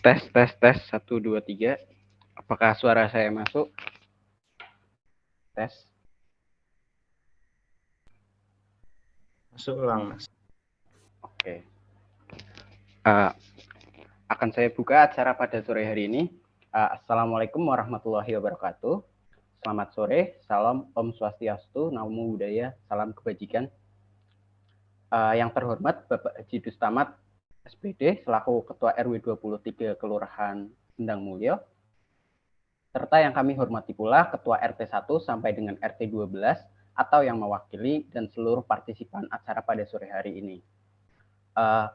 Tes 1 2 3. Apakah suara saya masuk? Tes. Masuk ulang, Mas. Oke. Akan saya buka acara pada sore hari ini. Assalamualaikum warahmatullahi wabarakatuh. Selamat sore, salam Om Swastiastu, Namo Buddhaya, salam kebajikan. Yang terhormat Bapak Haji Dustamat SPD selaku Ketua RW 23 Kelurahan Sendang Mulyo, serta yang kami hormati pula Ketua RT 1 sampai dengan RT 12 atau yang mewakili dan seluruh partisipan acara pada sore hari ini.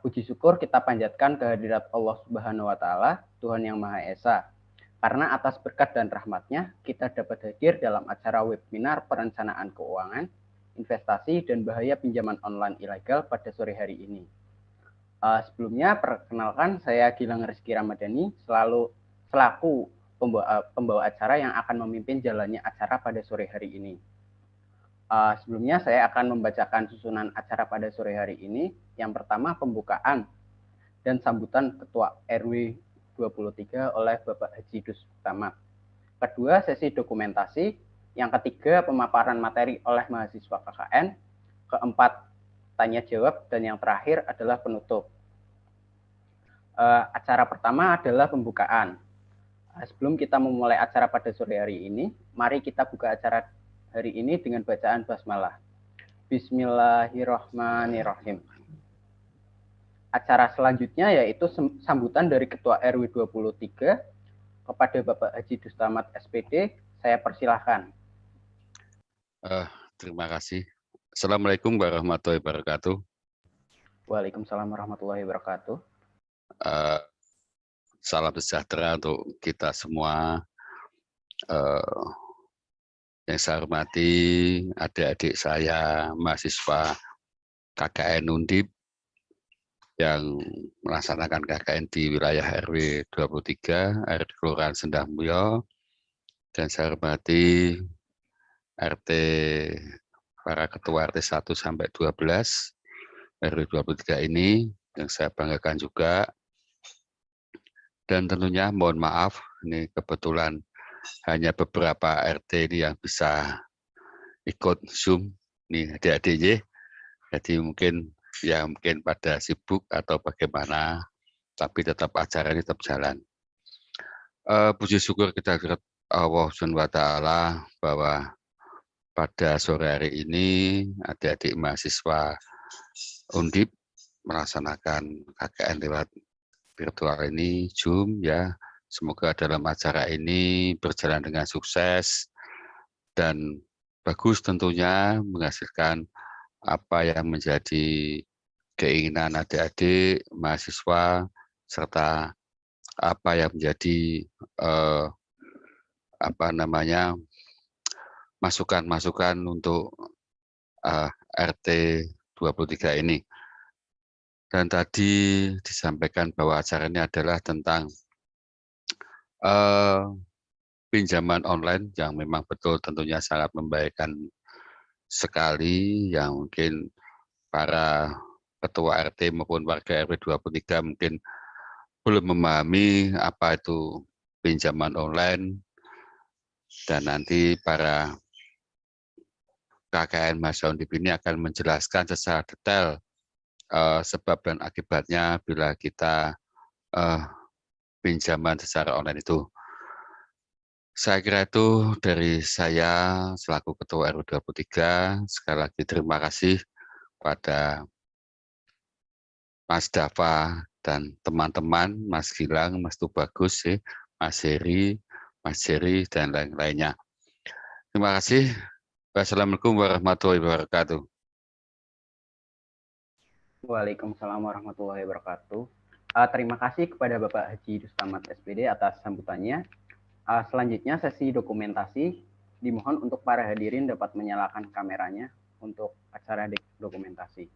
Puji syukur kita panjatkan kehadirat Allah Subhanahu wa Ta'ala, Tuhan Yang Maha Esa. Karena atas berkat dan rahmatnya, kita dapat hadir dalam acara webinar perencanaan keuangan, investasi, dan bahaya pinjaman online ilegal pada sore hari ini. Sebelumnya, perkenalkan saya Gilang Rizky Ramadhani, selaku pembawa acara yang akan memimpin jalannya acara pada sore hari ini. Sebelumnya saya akan membacakan susunan acara pada sore hari ini. Yang pertama, pembukaan dan sambutan Ketua RW 23 oleh Bapak Haji Dustamat. Kedua, sesi dokumentasi. Yang ketiga, pemaparan materi oleh mahasiswa KKN. Keempat, tanya jawab. Dan yang terakhir adalah penutup. Acara pertama adalah pembukaan. Sebelum kita memulai acara pada sore hari ini, mari kita buka acara hari ini dengan bacaan basmalah. Bismillahirrahmanirrahim. Acara selanjutnya yaitu sambutan dari Ketua RW 23 kepada Bapak Haji Dustamat SPD. Saya persilahkan. Terima kasih. Assalamualaikum warahmatullahi wabarakatuh. Waalaikumsalam warahmatullahi wabarakatuh. Salam sejahtera untuk kita semua. Yang saya hormati adik-adik saya, mahasiswa KKN Undip yang melaksanakan KKN di wilayah RW 23, RT Kelurahan Sendang Mulyo, dan saya hormati RT, para ketua RT 1 sampai 12, RW 23 ini, yang saya banggakan juga. Dan tentunya mohon maaf, ini kebetulan hanya beberapa RT ini yang bisa ikut Zoom, nih adik-adik, jadi mungkin pada sibuk atau bagaimana, tapi tetap acara ini tetap jalan. Puji syukur kita kepada Allah Subhanahu wa Ta'ala bahwa pada sore hari ini adik-adik mahasiswa Undip melaksanakan KKN lewat virtual ini, Zoom ya. Semoga dalam acara ini berjalan dengan sukses dan bagus, tentunya menghasilkan apa yang menjadi keinginan adik-adik mahasiswa serta apa yang menjadi masukan-masukan untuk RT 23 ini. Dan tadi disampaikan bahwa acara ini adalah tentang pinjaman online yang memang betul tentunya sangat membahayakan sekali, yang mungkin para ketua RT maupun warga RW 23 mungkin belum memahami apa itu pinjaman online, dan nanti para KKN Mahasiswa Undip ini akan menjelaskan secara detail sebab dan akibatnya bila kita pinjaman secara online itu. Saya kira itu dari saya selaku Ketua RW 23. Sekali lagi terima kasih pada Mas Dava dan teman-teman, Mas Gilang, Mas Tubagus, Mas Heri, Mas Jerry, dan lain-lainnya. Terima kasih. Wassalamualaikum warahmatullahi wabarakatuh. Waalaikumsalam warahmatullahi wabarakatuh. Terima kasih kepada Bapak Haji Dustamat SPD atas sambutannya. Selanjutnya sesi dokumentasi, dimohon untuk para hadirin dapat menyalakan kameranya untuk acara dokumentasi.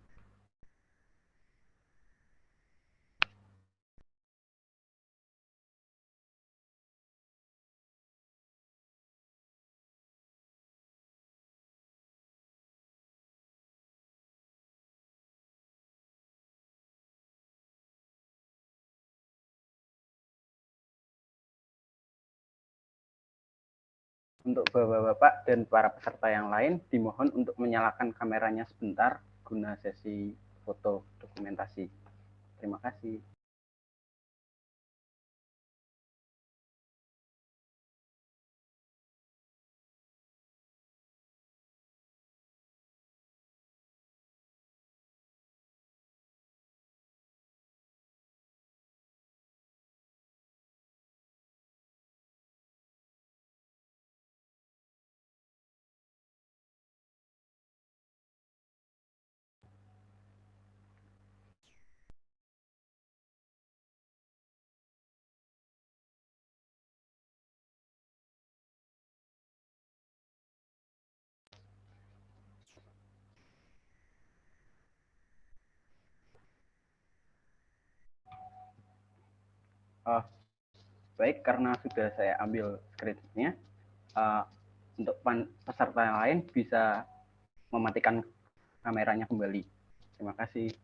Untuk Bapak-Bapak dan para peserta yang lain, dimohon untuk menyalakan kameranya sebentar guna sesi foto dokumentasi. Terima kasih. Baik, karena sudah saya ambil screen-nya, untuk peserta yang lain bisa mematikan kameranya kembali. Terima kasih.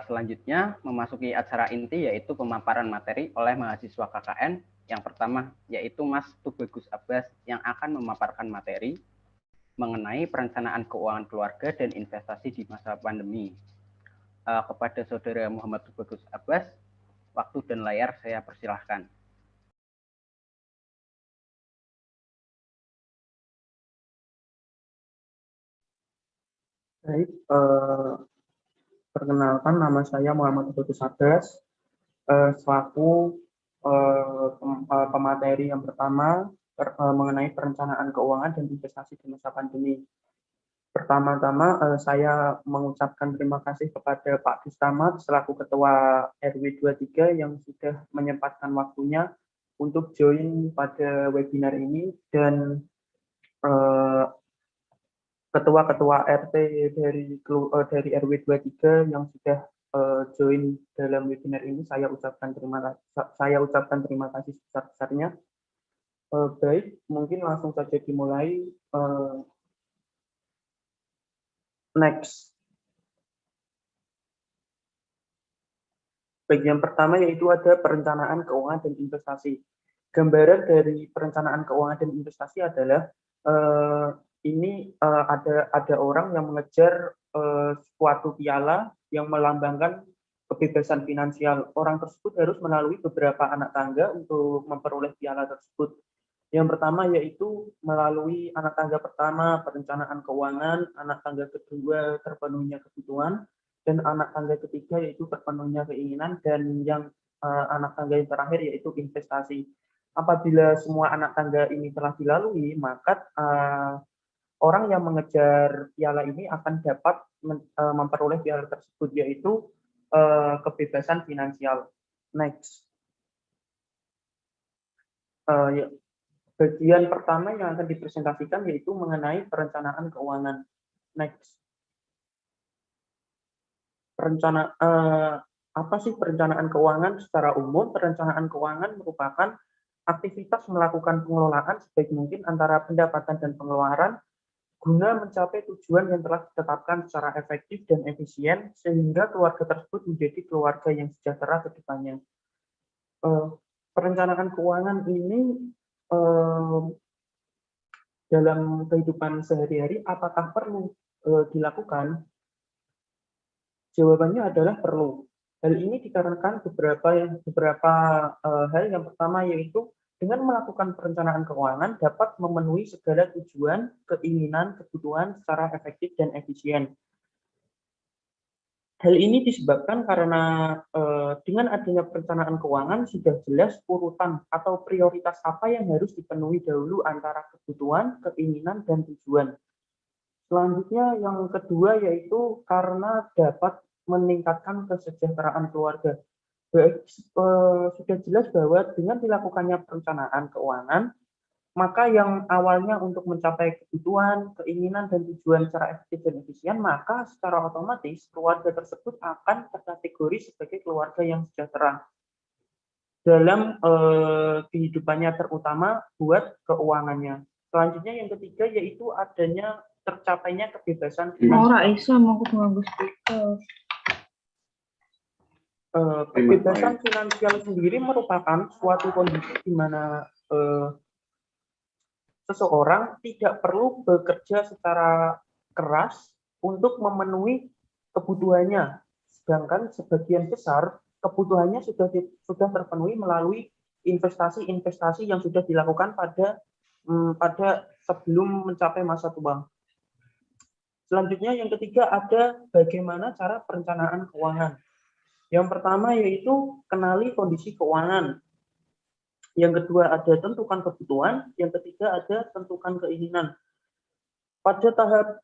Selanjutnya memasuki acara inti yaitu pemaparan materi oleh mahasiswa KKN. Yang pertama yaitu Mas Tubagus Abbas yang akan memaparkan materi mengenai perencanaan keuangan keluarga dan investasi di masa pandemi. Kepada Saudara Muhammad Tubagus Abbas, waktu dan layar saya persilahkan. Baik, perkenalkan nama saya Muhammad Tubagus Abbas, selaku pemateri yang pertama mengenai perencanaan keuangan dan investasi di masa pandemi. Pertama-tama saya mengucapkan terima kasih kepada Pak Bustamat selaku Ketua RW 23 yang sudah menyempatkan waktunya untuk join pada webinar ini, dan ketua-ketua RT dari RW 23 yang sudah join dalam webinar ini, saya ucapkan terima kasih sebesar-besarnya. Baik, mungkin langsung saja dimulai. Next. Bagian pertama yaitu ada perencanaan keuangan dan investasi. Gambaran dari perencanaan keuangan dan investasi adalah ini ada orang yang mengejar suatu piala yang melambangkan kebebasan finansial. Orang tersebut harus melalui beberapa anak tangga untuk memperoleh piala tersebut. Yang pertama yaitu melalui anak tangga pertama perencanaan keuangan, anak tangga kedua terpenuhinya kebutuhan, dan anak tangga ketiga yaitu terpenuhinya keinginan, dan yang anak tangga yang terakhir yaitu investasi. Apabila semua anak tangga ini telah dilalui, maka orang yang mengejar piala ini akan dapat memperoleh piala tersebut, yaitu kebebasan finansial. Next. Bagian pertama yang akan dipresentasikan yaitu mengenai perencanaan keuangan. Next. Apa sih perencanaan keuangan? Secara umum, perencanaan keuangan merupakan aktivitas melakukan pengelolaan sebaik mungkin antara pendapatan dan pengeluaran guna mencapai tujuan yang telah ditetapkan secara efektif dan efisien sehingga keluarga tersebut menjadi keluarga yang sejahtera ke depannya. Perencanaan keuangan ini dalam kehidupan sehari-hari apakah perlu dilakukan? Jawabannya adalah perlu. Hal ini dikarenakan beberapa hal. Yang pertama yaitu dengan melakukan perencanaan keuangan dapat memenuhi segala tujuan, keinginan, kebutuhan secara efektif dan efisien. Hal ini disebabkan karena dengan adanya perencanaan keuangan sudah jelas urutan atau prioritas apa yang harus dipenuhi dahulu antara kebutuhan, keinginan, dan tujuan. Selanjutnya yang kedua yaitu karena dapat meningkatkan kesejahteraan keluarga. Sudah jelas bahwa dengan dilakukannya perencanaan keuangan, maka yang awalnya untuk mencapai kebutuhan, keinginan, dan tujuan secara efektif dan efisien, maka secara otomatis keluarga tersebut akan terkategori sebagai keluarga yang sejahtera dalam kehidupannya, terutama buat keuangannya. Selanjutnya yang ketiga yaitu adanya tercapainya kebebasan finansial. Kebebasan finansial sendiri merupakan suatu kondisi di mana seseorang tidak perlu bekerja secara keras untuk memenuhi kebutuhannya, sedangkan sebagian besar kebutuhannya sudah terpenuhi melalui investasi-investasi yang sudah dilakukan pada sebelum mencapai masa tua. Selanjutnya yang ketiga ada bagaimana cara perencanaan keuangan. Yang pertama yaitu kenali kondisi keuangan. Yang kedua ada tentukan kebutuhan, yang ketiga ada tentukan keinginan. Pada tahap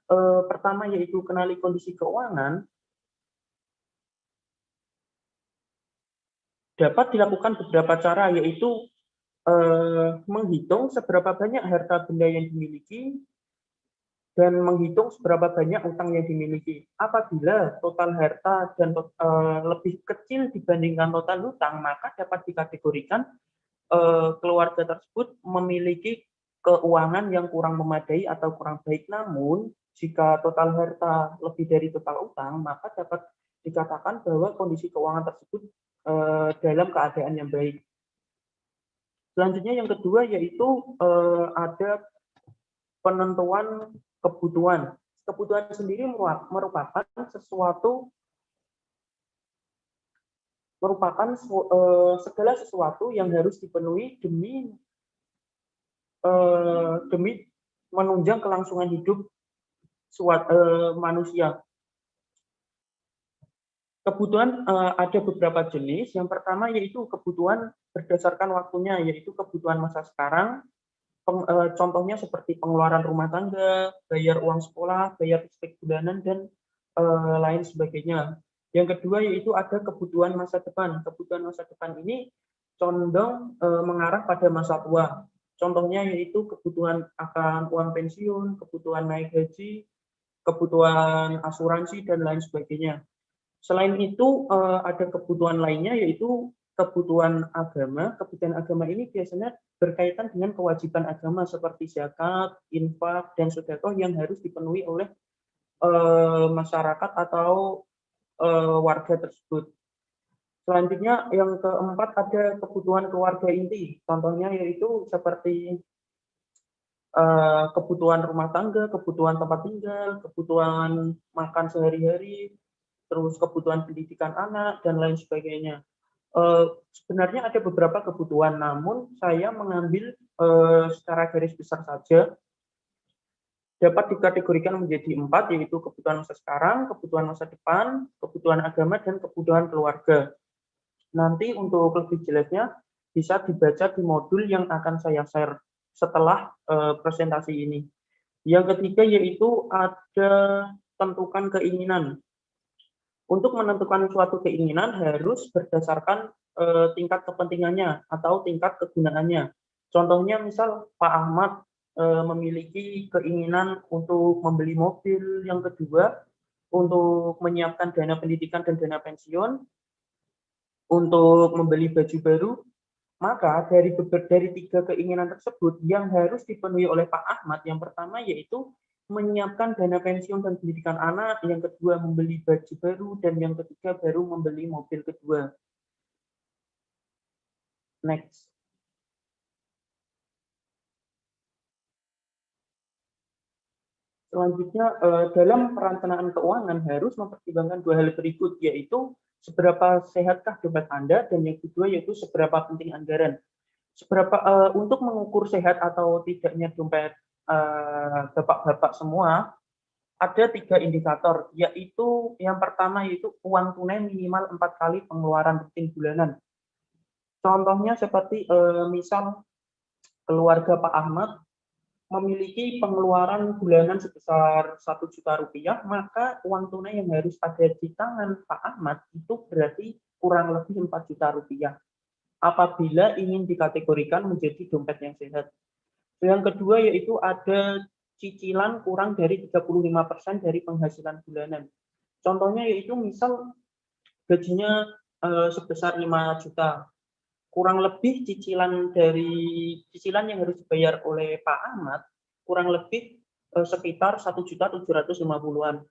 pertama yaitu kenali kondisi keuangan, dapat dilakukan beberapa cara, yaitu menghitung seberapa banyak harta benda yang dimiliki dan menghitung seberapa banyak utang yang dimiliki. Apabila total harta dan lebih kecil dibandingkan total utang, maka dapat dikategorikan keluarga tersebut memiliki keuangan yang kurang memadai atau kurang baik. Namun, jika total harta lebih dari total utang, maka dapat dikatakan bahwa kondisi keuangan tersebut dalam keadaan yang baik. Selanjutnya yang kedua yaitu ada penentuan kebutuhan. Kebutuhan sendiri merupakan segala sesuatu yang harus dipenuhi demi menunjang kelangsungan hidup manusia. Kebutuhan ada beberapa jenis. Yang pertama yaitu kebutuhan berdasarkan waktunya, yaitu kebutuhan masa sekarang. Contohnya seperti pengeluaran rumah tangga, bayar uang sekolah, bayar listrik bulanan, dan lain sebagainya. Yang kedua yaitu ada kebutuhan masa depan. Kebutuhan masa depan ini condong mengarah pada masa tua. Contohnya yaitu kebutuhan akan uang pensiun, kebutuhan naik gaji, kebutuhan asuransi, dan lain sebagainya. Selain itu ada kebutuhan lainnya yaitu kebutuhan agama. Kebutuhan agama ini biasanya berkaitan dengan kewajiban agama seperti zakat, infak, dan sedekah yang harus dipenuhi oleh masyarakat atau warga tersebut. Selanjutnya yang keempat ada kebutuhan keluarga inti. Contohnya yaitu seperti kebutuhan rumah tangga, kebutuhan tempat tinggal, kebutuhan makan sehari-hari, terus kebutuhan pendidikan anak, dan lain sebagainya. Sebenarnya ada beberapa kebutuhan, namun saya mengambil secara garis besar saja, dapat dikategorikan menjadi 4, yaitu kebutuhan masa sekarang, kebutuhan masa depan, kebutuhan agama, dan kebutuhan keluarga. Nanti untuk lebih jelasnya bisa dibaca di modul yang akan saya share setelah presentasi ini. Yang ketiga yaitu ada tentukan keinginan. Untuk menentukan suatu keinginan harus berdasarkan tingkat kepentingannya atau tingkat kegunaannya. Contohnya misal Pak Ahmad memiliki keinginan untuk membeli mobil, yang kedua untuk menyiapkan dana pendidikan dan dana pensiun, untuk membeli baju baru, maka dari 3 keinginan tersebut yang harus dipenuhi oleh Pak Ahmad, yang pertama yaitu menyiapkan dana pensiun dan pendidikan anak, yang kedua membeli baju baru, dan yang ketiga baru membeli mobil kedua. Next. Selanjutnya, dalam perencanaan keuangan harus mempertimbangkan 2 hal berikut, yaitu seberapa sehatkah dompet Anda, dan yang kedua yaitu seberapa penting anggaran. Untuk mengukur sehat atau tidaknya dompet bapak-bapak semua, ada 3 indikator, yaitu yang pertama yaitu uang tunai minimal 4 kali pengeluaran rutin bulanan. Contohnya seperti misal keluarga Pak Ahmad memiliki pengeluaran bulanan sebesar 1 juta rupiah, maka uang tunai yang harus ada di tangan Pak Ahmad itu berarti kurang lebih 4 juta rupiah. Apabila ingin dikategorikan menjadi dompet yang sehat. Yang kedua yaitu ada cicilan kurang dari 35% dari penghasilan bulanan. Contohnya yaitu misal gajinya sebesar 5 juta. Kurang lebih cicilan yang harus dibayar oleh Pak Ahmad kurang lebih sekitar 1.750.000-an.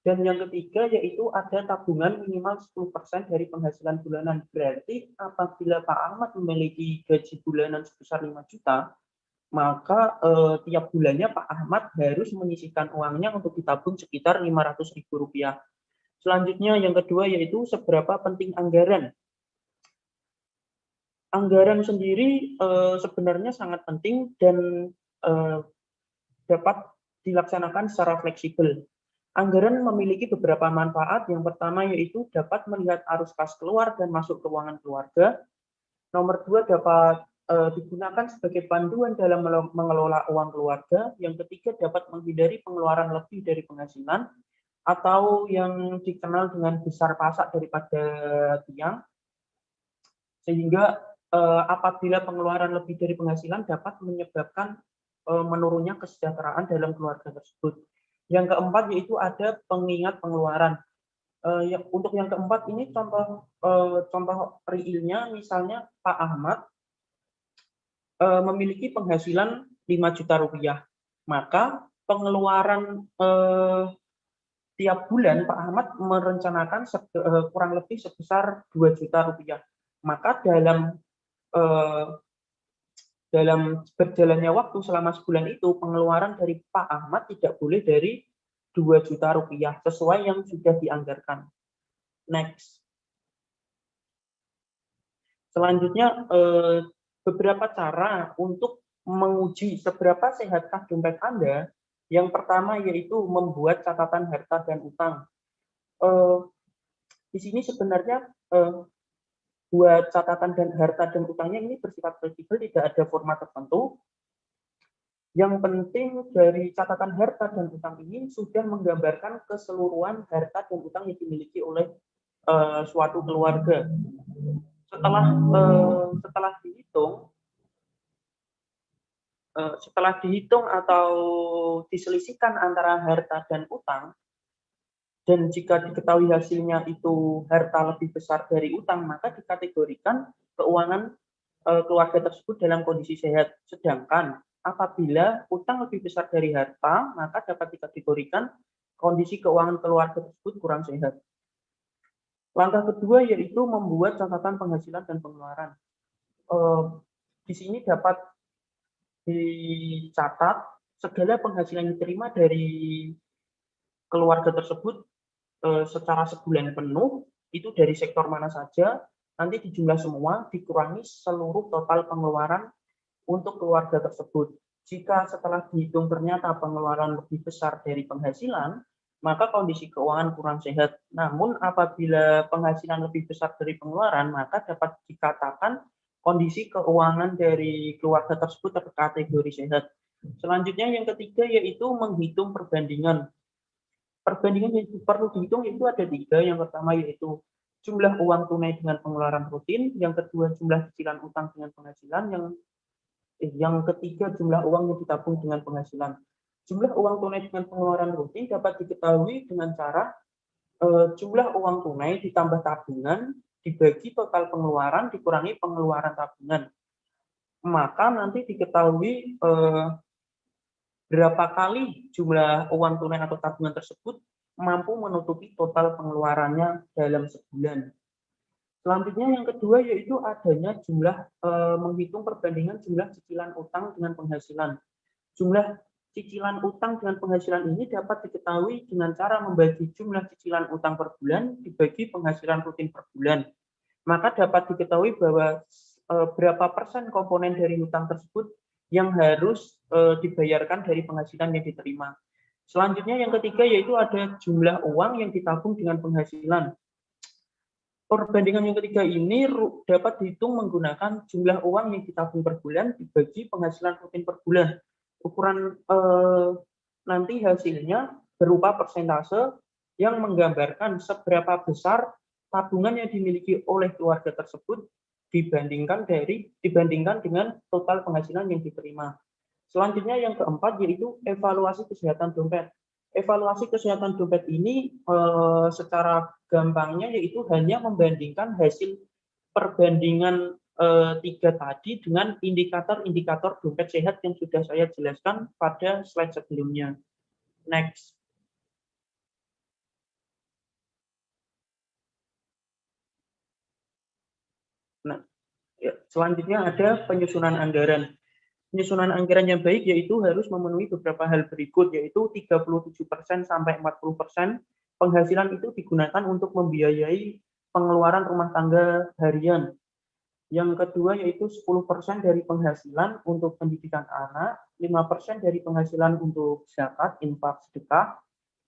Dan yang ketiga yaitu ada tabungan minimal 10% dari penghasilan bulanan. Berarti apabila Pak Ahmad memiliki gaji bulanan sebesar 5 juta, maka tiap bulannya Pak Ahmad harus menyisihkan uangnya untuk ditabung sekitar Rp500.000. Selanjutnya yang kedua yaitu seberapa penting anggaran. Anggaran sendiri sebenarnya sangat penting dan dapat dilaksanakan secara fleksibel. Anggaran memiliki beberapa manfaat. Yang pertama yaitu dapat melihat arus kas keluar dan masuk keuangan keluarga. Nomor 2 dapat digunakan sebagai panduan dalam mengelola uang keluarga. Yang ketiga dapat menghindari pengeluaran lebih dari penghasilan atau yang dikenal dengan besar pasak daripada tiang, sehingga apabila pengeluaran lebih dari penghasilan dapat menyebabkan menurunnya kesejahteraan dalam keluarga tersebut. Yang keempat yaitu ada pengingat pengeluaran. Untuk yang keempat ini contoh realnya, misalnya Pak Ahmad memiliki penghasilan Rp5.000.000, maka pengeluaran tiap bulan Pak Ahmad merencanakan kurang lebih sebesar Rp2.000.000. Maka dalam berjalannya waktu selama sebulan itu pengeluaran dari Pak Ahmad tidak boleh dari Rp2.000.000 sesuai yang sudah dianggarkan. Next. Selanjutnya beberapa cara untuk menguji seberapa sehatkah dompet Anda. Yang pertama yaitu membuat catatan harta dan utang. Di sini sebenarnya buat catatan dan harta dan utangnya ini bersifat fleksibel, tidak ada format tertentu. Yang penting dari catatan harta dan utang ini sudah menggambarkan keseluruhan harta dan utang yang dimiliki oleh suatu keluarga. Setelah dihitung atau diselisihkan antara harta dan utang, dan jika diketahui hasilnya itu harta lebih besar dari utang, maka dikategorikan keuangan keluarga tersebut dalam kondisi sehat. Sedangkan apabila utang lebih besar dari harta, maka dapat dikategorikan kondisi keuangan keluarga tersebut kurang sehat. Langkah kedua yaitu membuat catatan penghasilan dan pengeluaran. Di sini dapat dicatat segala penghasilan yang diterima dari keluarga tersebut secara sebulan penuh, itu dari sektor mana saja, nanti dijumlah semua, dikurangi seluruh total pengeluaran untuk keluarga tersebut. Jika setelah dihitung ternyata pengeluaran lebih besar dari penghasilan, maka kondisi keuangan kurang sehat. Namun apabila penghasilan lebih besar dari pengeluaran, maka dapat dikatakan kondisi keuangan dari keluarga tersebut terkategori sehat. Selanjutnya yang ketiga yaitu menghitung perbandingan. Perbandingan yang perlu dihitung itu ada 3. Yang pertama yaitu jumlah uang tunai dengan pengeluaran rutin, yang kedua jumlah cicilan utang dengan penghasilan, yang ketiga jumlah uang yang ditabung dengan penghasilan. Jumlah uang tunai dengan pengeluaran rutin dapat diketahui dengan cara jumlah uang tunai ditambah tabungan dibagi total pengeluaran dikurangi pengeluaran tabungan. Maka nanti diketahui berapa kali jumlah uang tunai atau tabungan tersebut mampu menutupi total pengeluarannya dalam sebulan. Selanjutnya yang kedua yaitu adanya menghitung perbandingan jumlah cicilan utang dengan penghasilan. Jumlah cicilan utang dengan penghasilan ini dapat diketahui dengan cara membagi jumlah cicilan utang per bulan dibagi penghasilan rutin per bulan. Maka dapat diketahui bahwa berapa persen komponen dari utang tersebut yang harus dibayarkan dari penghasilan yang diterima. Selanjutnya yang ketiga yaitu ada jumlah uang yang ditabung dengan penghasilan. Perbandingan yang ketiga ini dapat dihitung menggunakan jumlah uang yang ditabung per bulan dibagi penghasilan rutin per bulan. Ukuran nanti hasilnya berupa persentase yang menggambarkan seberapa besar tabungan yang dimiliki oleh keluarga tersebut dibandingkan dengan total penghasilan yang diterima. Selanjutnya yang keempat yaitu evaluasi kesehatan dompet. Evaluasi kesehatan dompet ini secara gampangnya yaitu hanya membandingkan hasil perbandingan 3 tadi dengan indikator-indikator dompet sehat yang sudah saya jelaskan pada slide sebelumnya. Next. Nah, ya, selanjutnya ada penyusunan anggaran. Penyusunan anggaran yang baik yaitu harus memenuhi beberapa hal berikut, yaitu 37% sampai 40% penghasilan itu digunakan untuk membiayai pengeluaran rumah tangga harian. Yang kedua yaitu 10% dari penghasilan untuk pendidikan anak, 5% dari penghasilan untuk zakat, infak, sedekah,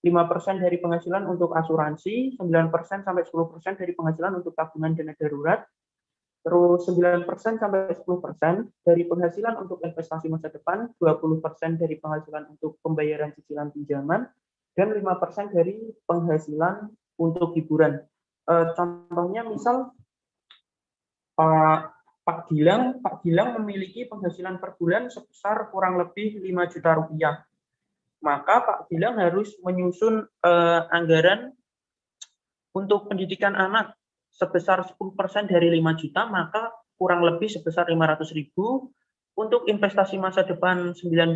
5% dari penghasilan untuk asuransi, 9% sampai 10% dari penghasilan untuk tabungan dana darurat, terus 9% sampai 10% dari penghasilan untuk investasi masa depan, 20% dari penghasilan untuk pembayaran cicilan pinjaman, dan 5% dari penghasilan untuk hiburan. Contohnya misal Pak Gilang memiliki penghasilan per bulan sebesar kurang lebih 5 juta rupiah. Maka Pak Gilang harus menyusun anggaran untuk pendidikan anak sebesar 10% dari 5 juta, maka kurang lebih sebesar 500.000. Untuk investasi masa depan 9%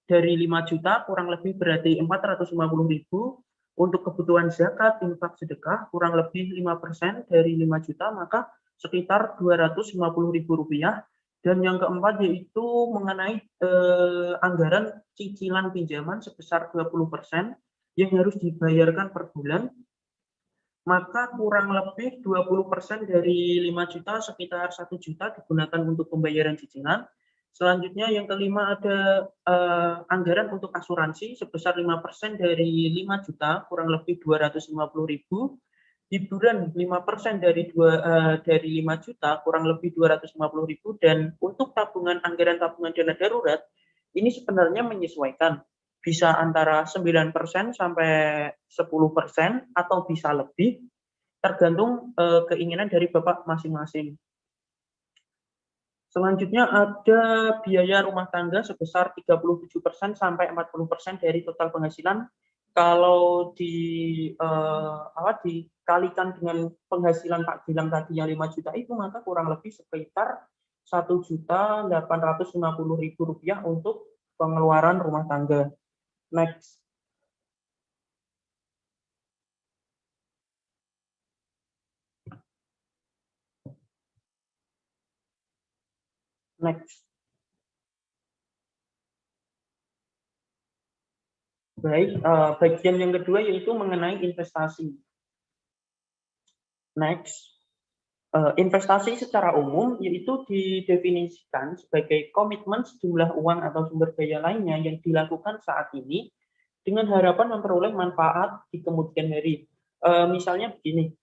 dari 5 juta, kurang lebih berarti 450.000. Untuk kebutuhan zakat, infak, sedekah, kurang lebih 5% dari 5 juta, maka sekitar 250.000 rupiah. Dan yang keempat yaitu mengenai anggaran cicilan pinjaman sebesar 20% yang harus dibayarkan per bulan, maka kurang lebih 20% dari 5 juta, sekitar 1 juta digunakan untuk pembayaran cicilan. Selanjutnya yang kelima ada anggaran untuk asuransi sebesar 5% dari 5 juta, kurang lebih 250.000. Hiburan 5% dari 5 juta, kurang lebih 250.000. Dan untuk anggaran tabungan dana darurat, ini sebenarnya menyesuaikan. Bisa antara 9% sampai 10% atau bisa lebih, tergantung keinginan dari Bapak masing-masing. Selanjutnya ada biaya rumah tangga sebesar 37% sampai 40% dari total penghasilan. Kalau dikalikan dengan penghasilan Pak Gilang tadi yang 5 juta itu, maka kurang lebih sekitar 1.850.000 rupiah untuk pengeluaran rumah tangga. Next. Baik, bagian yang kedua yaitu mengenai investasi. Next. Investasi secara umum yaitu didefinisikan sebagai komitmen sejumlah uang atau sumber daya lainnya yang dilakukan saat ini dengan harapan memperoleh manfaat di kemudian hari. Misalnya begini,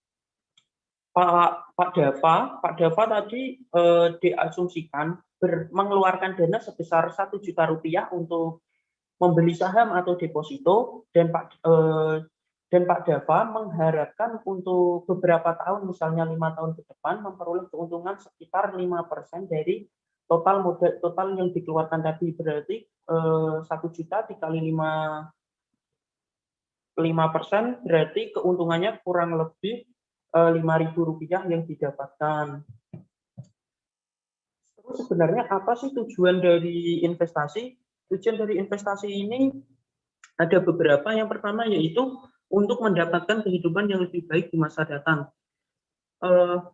Pak Dava tadi diasumsikan mengeluarkan dana sebesar 1 juta rupiah untuk membeli saham atau deposito, dan Pak Dava mengharapkan untuk beberapa tahun, misalnya 5 tahun ke depan, memperoleh keuntungan sekitar 5% dari total modal yang dikeluarkan tadi. Berarti 1 juta dikali 5% berarti keuntungannya kurang lebih 5.000 rupiah yang didapatkan. Terus sebenarnya apa sih tujuan dari investasi? Tujuan dari investasi ini ada beberapa. Yang pertama yaitu untuk mendapatkan kehidupan yang lebih baik di masa datang.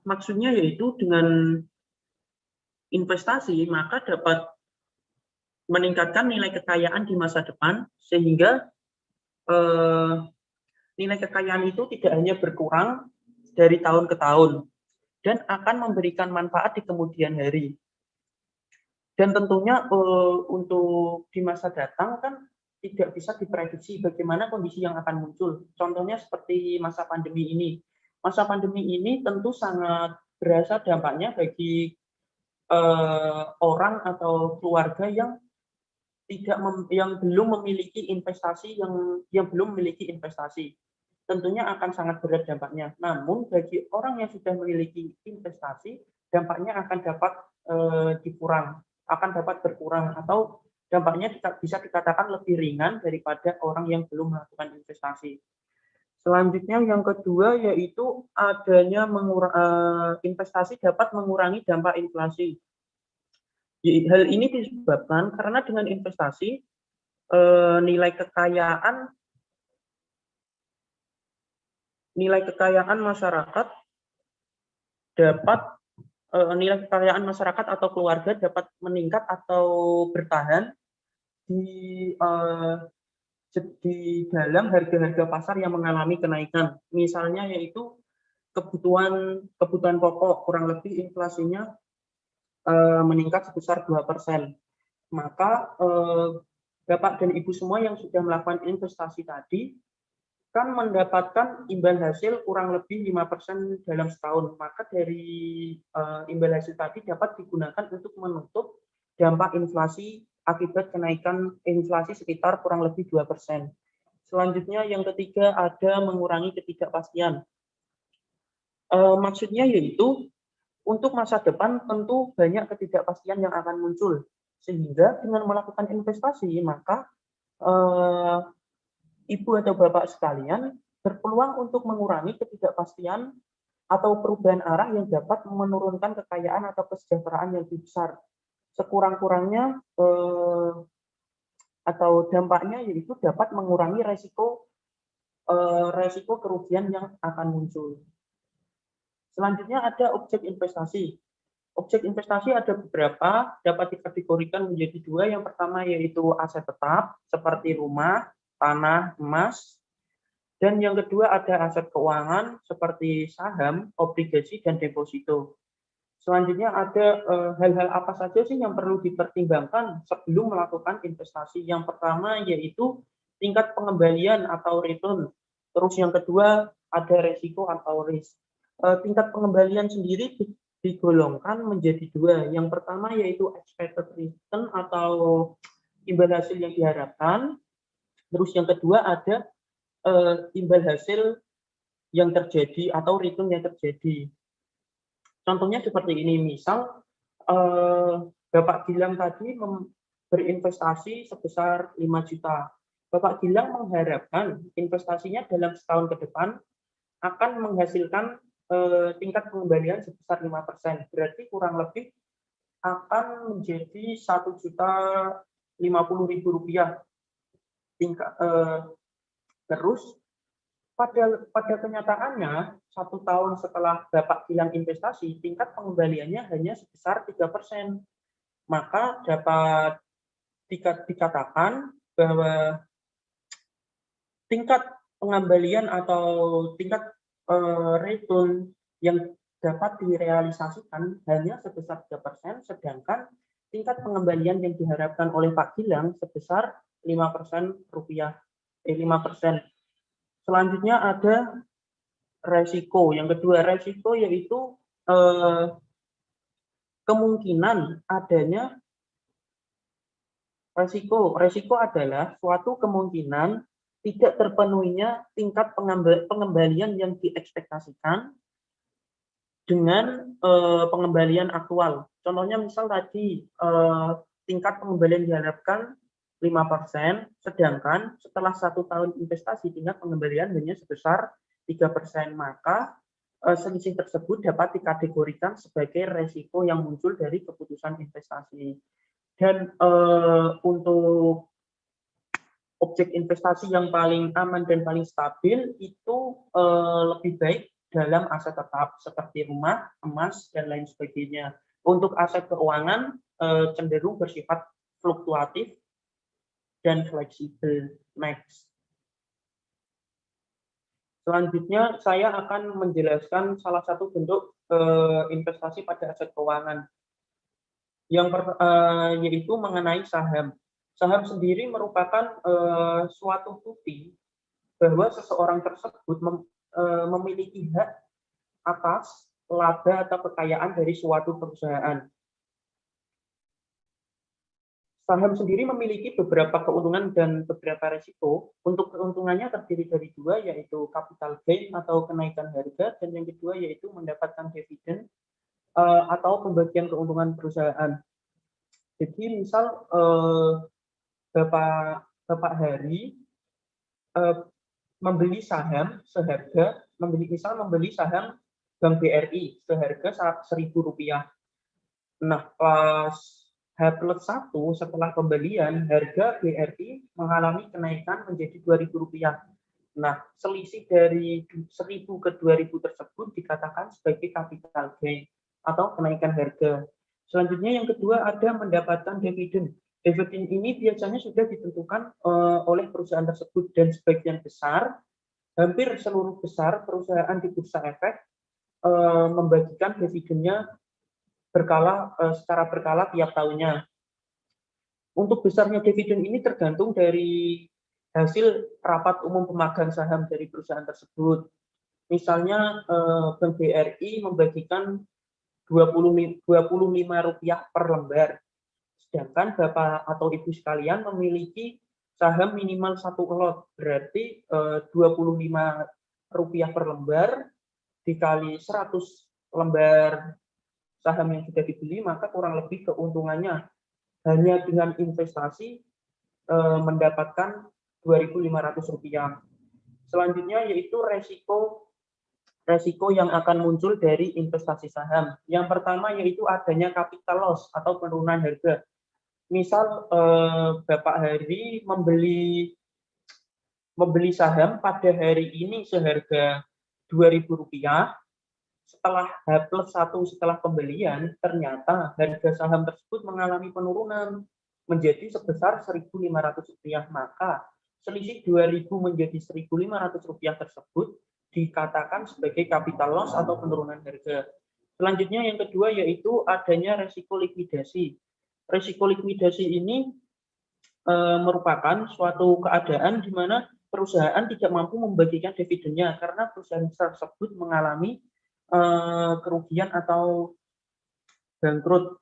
Maksudnya yaitu dengan investasi maka dapat meningkatkan nilai kekayaan di masa depan, sehingga nilai kekayaan itu tidak hanya berkurang dari tahun ke tahun dan akan memberikan manfaat di kemudian hari. Dan tentunya untuk di masa datang kan tidak bisa diprediksi bagaimana kondisi yang akan muncul. Contohnya seperti masa pandemi ini. Masa pandemi ini tentu sangat berasa dampaknya bagi orang atau keluarga yang belum memiliki investasi, yang belum memiliki investasi. Tentunya akan sangat berat dampaknya. Namun bagi orang yang sudah memiliki investasi, dampaknya akan dapat berkurang, atau dampaknya bisa dikatakan lebih ringan daripada orang yang belum melakukan investasi. Selanjutnya yang kedua yaitu adanya investasi dapat mengurangi dampak inflasi. Hal ini disebabkan karena dengan investasi nilai kekayaan masyarakat dapat nilai kekayaan masyarakat atau keluarga dapat meningkat atau bertahan di dalam harga-harga pasar yang mengalami kenaikan. Misalnya yaitu kebutuhan pokok, kurang lebih inflasinya meningkat sebesar 2%. Maka Bapak dan Ibu semua yang sudah melakukan investasi tadi kan mendapatkan imbal hasil kurang lebih 5% dalam setahun. Maka dari imbal hasil tadi dapat digunakan untuk menutup dampak inflasi akibat kenaikan inflasi sekitar kurang lebih 2%. Selanjutnya yang ketiga ada mengurangi ketidakpastian. Maksudnya yaitu untuk masa depan tentu banyak ketidakpastian yang akan muncul. Sehingga dengan melakukan investasi maka Ibu atau Bapak sekalian berpeluang untuk mengurangi ketidakpastian atau perubahan arah yang dapat menurunkan kekayaan atau kesejahteraan yang lebih besar. Sekurang-kurangnya atau dampaknya yaitu dapat mengurangi resiko kerugian yang akan muncul. Selanjutnya ada objek investasi. Objek investasi ada beberapa, dapat dikategorikan menjadi dua. Yang pertama yaitu aset tetap seperti rumah, tanah, emas. Dan yang kedua ada aset keuangan seperti saham, obligasi, dan deposito. Selanjutnya ada hal-hal apa saja sih yang perlu dipertimbangkan sebelum melakukan investasi. Yang pertama yaitu tingkat pengembalian atau return. Terus yang kedua ada resiko atau risk. Tingkat pengembalian sendiri digolongkan menjadi dua. Yang pertama yaitu expected return atau imbal hasil yang diharapkan. Terus yang kedua ada imbal hasil yang terjadi atau return yang terjadi. Contohnya seperti ini, misal Bapak Gilang tadi berinvestasi sebesar 5 juta. Bapak Gilang mengharapkan investasinya dalam setahun ke depan akan menghasilkan tingkat pengembalian sebesar 5%. Berarti kurang lebih akan menjadi Rp1.050.000. Terus pada kenyataannya 1 tahun setelah Bapak Gilang investasi, tingkat pengembaliannya hanya sebesar 3%. Maka dapat dikatakan bahwa tingkat pengembalian atau tingkat return yang dapat direalisasikan hanya sebesar 3%, sedangkan tingkat pengembalian yang diharapkan oleh Pak Gilang sebesar 5%. Selanjutnya ada resiko. Yang kedua resiko yaitu kemungkinan adanya resiko. Resiko adalah suatu kemungkinan tidak terpenuhinya tingkat pengembalian yang diekspektasikan dengan pengembalian aktual. Contohnya misal tadi tingkat pengembalian diharapkan 5%, sedangkan setelah 1 tahun investasi tingkat pengembalian hanya sebesar 3%, maka selisih tersebut dapat dikategorikan sebagai resiko yang muncul dari keputusan investasi. Dan untuk objek investasi yang paling aman dan paling stabil itu lebih baik dalam aset tetap seperti rumah, emas, dan lain sebagainya. Untuk aset keuangan cenderung bersifat fluktuatif dan fleksibel. Next. Selanjutnya saya akan menjelaskan salah satu bentuk investasi pada aset keuangan, yaitu mengenai saham. Saham sendiri merupakan suatu bukti bahwa seseorang tersebut memiliki hak atas laba atau kekayaan dari suatu perusahaan. Saham sendiri memiliki beberapa keuntungan dan beberapa risiko. Untuk keuntungannya terdiri dari dua, yaitu capital gain atau kenaikan harga, dan yang kedua yaitu mendapatkan dividen atau pembagian keuntungan perusahaan. Jadi misal Bapak Hari membeli saham seharga, membeli saham Bank BRI seharga Rp1.000. Nah, pas H+1 setelah pembelian, harga BRI mengalami kenaikan menjadi Rp2.000. Nah, selisih dari 1.000 ke 2.000 tersebut dikatakan sebagai capital gain. atau kenaikan harga. Selanjutnya yang kedua ada mendapatkan dividen. Dividen ini biasanya sudah ditentukan oleh perusahaan tersebut dan sebagian besar, hampir seluruh besar perusahaan di bursa efek membagikan dividennya secara berkala tiap tahunnya. Untuk besarnya dividen ini tergantung dari hasil rapat umum pemegang saham dari perusahaan tersebut. Misalnya Bank BRI membagikan Rp25 per lembar. Sedangkan Bapak atau Ibu sekalian memiliki saham minimal 1 lot, berarti Rp25 per lembar dikali 100 lembar saham yang sudah dibeli, maka kurang lebih keuntungannya hanya dengan investasi mendapatkan Rp2.500. Selanjutnya yaitu resiko yang akan muncul dari investasi saham. Yang pertama yaitu adanya capital loss atau penurunan harga. Misal Bapak Hari membeli saham pada hari ini seharga Rp2.000, setelah H+1 setelah pembelian, ternyata harga saham tersebut mengalami penurunan menjadi sebesar Rp1.500, maka selisih Rp2.000 menjadi Rp1.500 tersebut dikatakan sebagai capital loss atau penurunan harga. Selanjutnya yang kedua yaitu adanya resiko likuidasi. Resiko likuidasi ini merupakan suatu keadaan di mana perusahaan tidak mampu membagikan dividennya karena perusahaan tersebut mengalami kerugian atau bangkrut.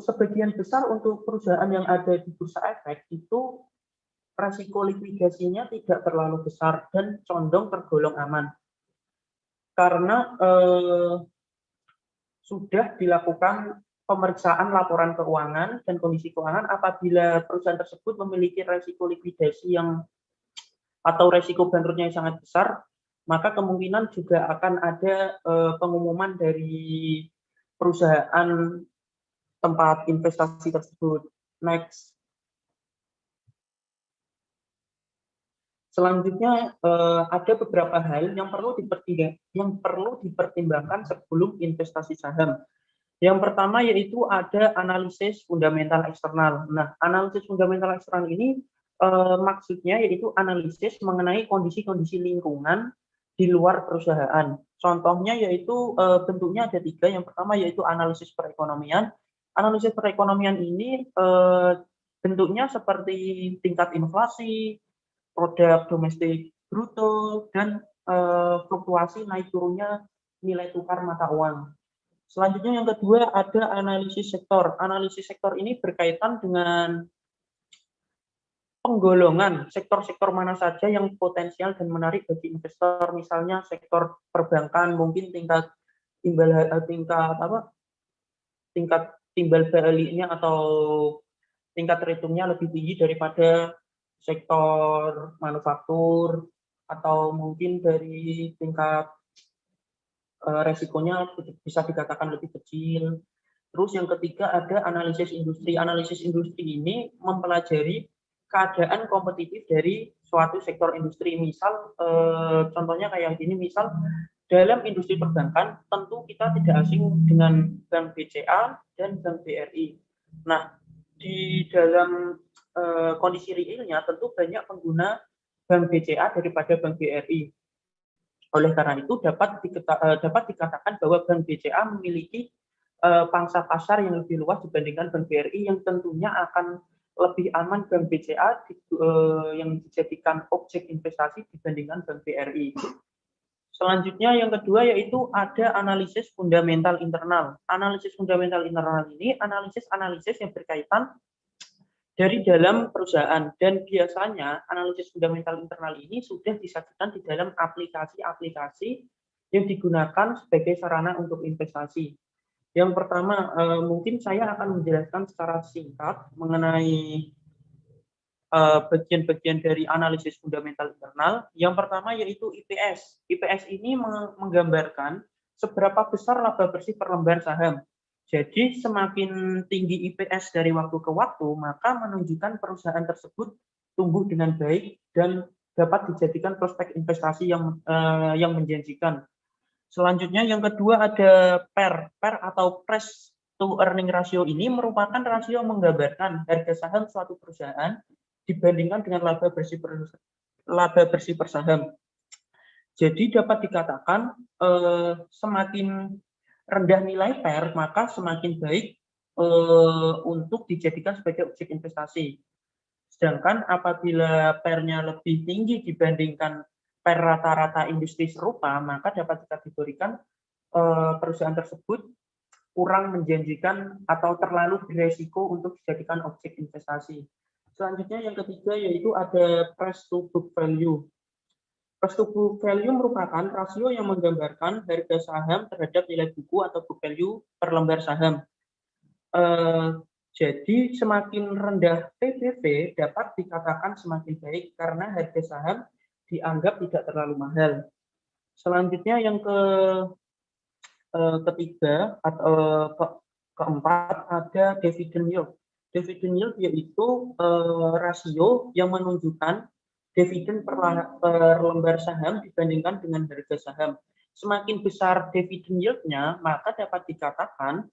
Sebagian besar untuk perusahaan yang ada di bursa efek itu resiko likuidasinya tidak terlalu besar dan condong tergolong aman karena sudah dilakukan pemeriksaan laporan keuangan dan kondisi keuangan. Apabila perusahaan tersebut memiliki resiko likuidasi atau resiko bangkrutnya yang sangat besar, maka kemungkinan juga akan ada pengumuman dari perusahaan tempat investasi tersebut. Next. Selanjutnya ada beberapa hal yang perlu dipertimbangkan sebelum investasi saham. Yang pertama yaitu ada analisis fundamental eksternal. Nah, analisis fundamental eksternal ini maksudnya yaitu analisis mengenai kondisi-kondisi lingkungan di luar perusahaan. Contohnya yaitu bentuknya ada 3. Yang pertama yaitu analisis perekonomian. Analisis perekonomian ini bentuknya seperti tingkat inflasi, produk domestik bruto, dan fluktuasi naik turunnya nilai tukar mata uang. Selanjutnya yang kedua ada analisis sektor. Analisis sektor ini berkaitan dengan penggolongan sektor-sektor mana saja yang potensial dan menarik bagi investor. Misalnya sektor perbankan mungkin tingkat timbal baliknya atau tingkat returnnya lebih tinggi daripada sektor manufaktur, atau mungkin dari tingkat resikonya bisa dikatakan lebih kecil. Terus yang ketiga ada analisis industri. Analisis industri ini mempelajari keadaan kompetitif dari suatu sektor industri. Misal contohnya kayak gini, misal dalam industri perbankan tentu kita tidak asing dengan Bank BCA dan Bank BRI. Nah, di dalam kondisi realnya tentu banyak pengguna Bank BCA daripada Bank BRI. Oleh karena itu dapat dikatakan bahwa Bank BCA memiliki pangsa pasar yang lebih luas dibandingkan Bank BRI, yang tentunya akan lebih aman Bank BCA yang dijadikan objek investasi dibandingkan Bank BRI. Selanjutnya yang kedua yaitu ada analisis fundamental internal. Analisis fundamental internal ini analisis yang berkaitan dari dalam perusahaan, dan biasanya analisis fundamental internal ini sudah disajikan di dalam aplikasi-aplikasi yang digunakan sebagai sarana untuk investasi. Yang pertama, mungkin saya akan menjelaskan secara singkat mengenai bagian-bagian dari analisis fundamental internal. Yang pertama yaitu IPS. IPS ini menggambarkan seberapa besar laba bersih per lembar saham. Jadi semakin tinggi IPS dari waktu ke waktu, maka menunjukkan perusahaan tersebut tumbuh dengan baik dan dapat dijadikan prospek investasi yang menjanjikan. Selanjutnya yang kedua ada PER. PER atau Price to Earning Ratio ini merupakan rasio menggambarkan harga saham suatu perusahaan dibandingkan dengan laba bersih per saham. Jadi dapat dikatakan semakin rendah nilai PER, maka semakin baik untuk dijadikan sebagai objek investasi. Sedangkan apabila PER-nya lebih tinggi dibandingkan PER rata-rata industri serupa, maka dapat dikategorikan perusahaan tersebut kurang menjanjikan atau terlalu beresiko untuk dijadikan objek investasi. Selanjutnya yang ketiga yaitu ada price to book value. Price to book value merupakan rasio yang menggambarkan harga saham terhadap nilai buku atau book value per lembar saham. Jadi semakin rendah PBV dapat dikatakan semakin baik karena harga saham dianggap tidak terlalu mahal. Selanjutnya yang ketiga atau keempat ada dividend yield. Dividend yield yaitu rasio yang menunjukkan dividen per lembar saham dibandingkan dengan harga saham. Semakin besar dividen yield-nya, maka dapat dikatakan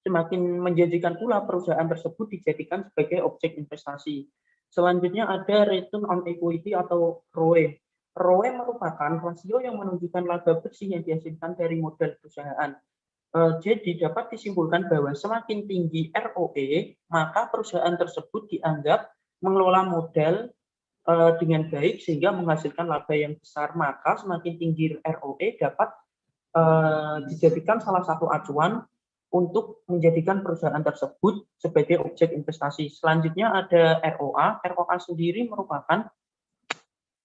semakin menjanjikan pula perusahaan tersebut dijadikan sebagai objek investasi. Selanjutnya ada return on equity atau ROE. ROE merupakan rasio yang menunjukkan laba bersih yang dihasilkan dari modal perusahaan. Jadi dapat disimpulkan bahwa semakin tinggi ROE, maka perusahaan tersebut dianggap mengelola modal dengan baik sehingga menghasilkan laba yang besar. Maka semakin tinggi ROE dapat dijadikan salah satu acuan untuk menjadikan perusahaan tersebut sebagai objek investasi. Selanjutnya ada ROA. ROA sendiri merupakan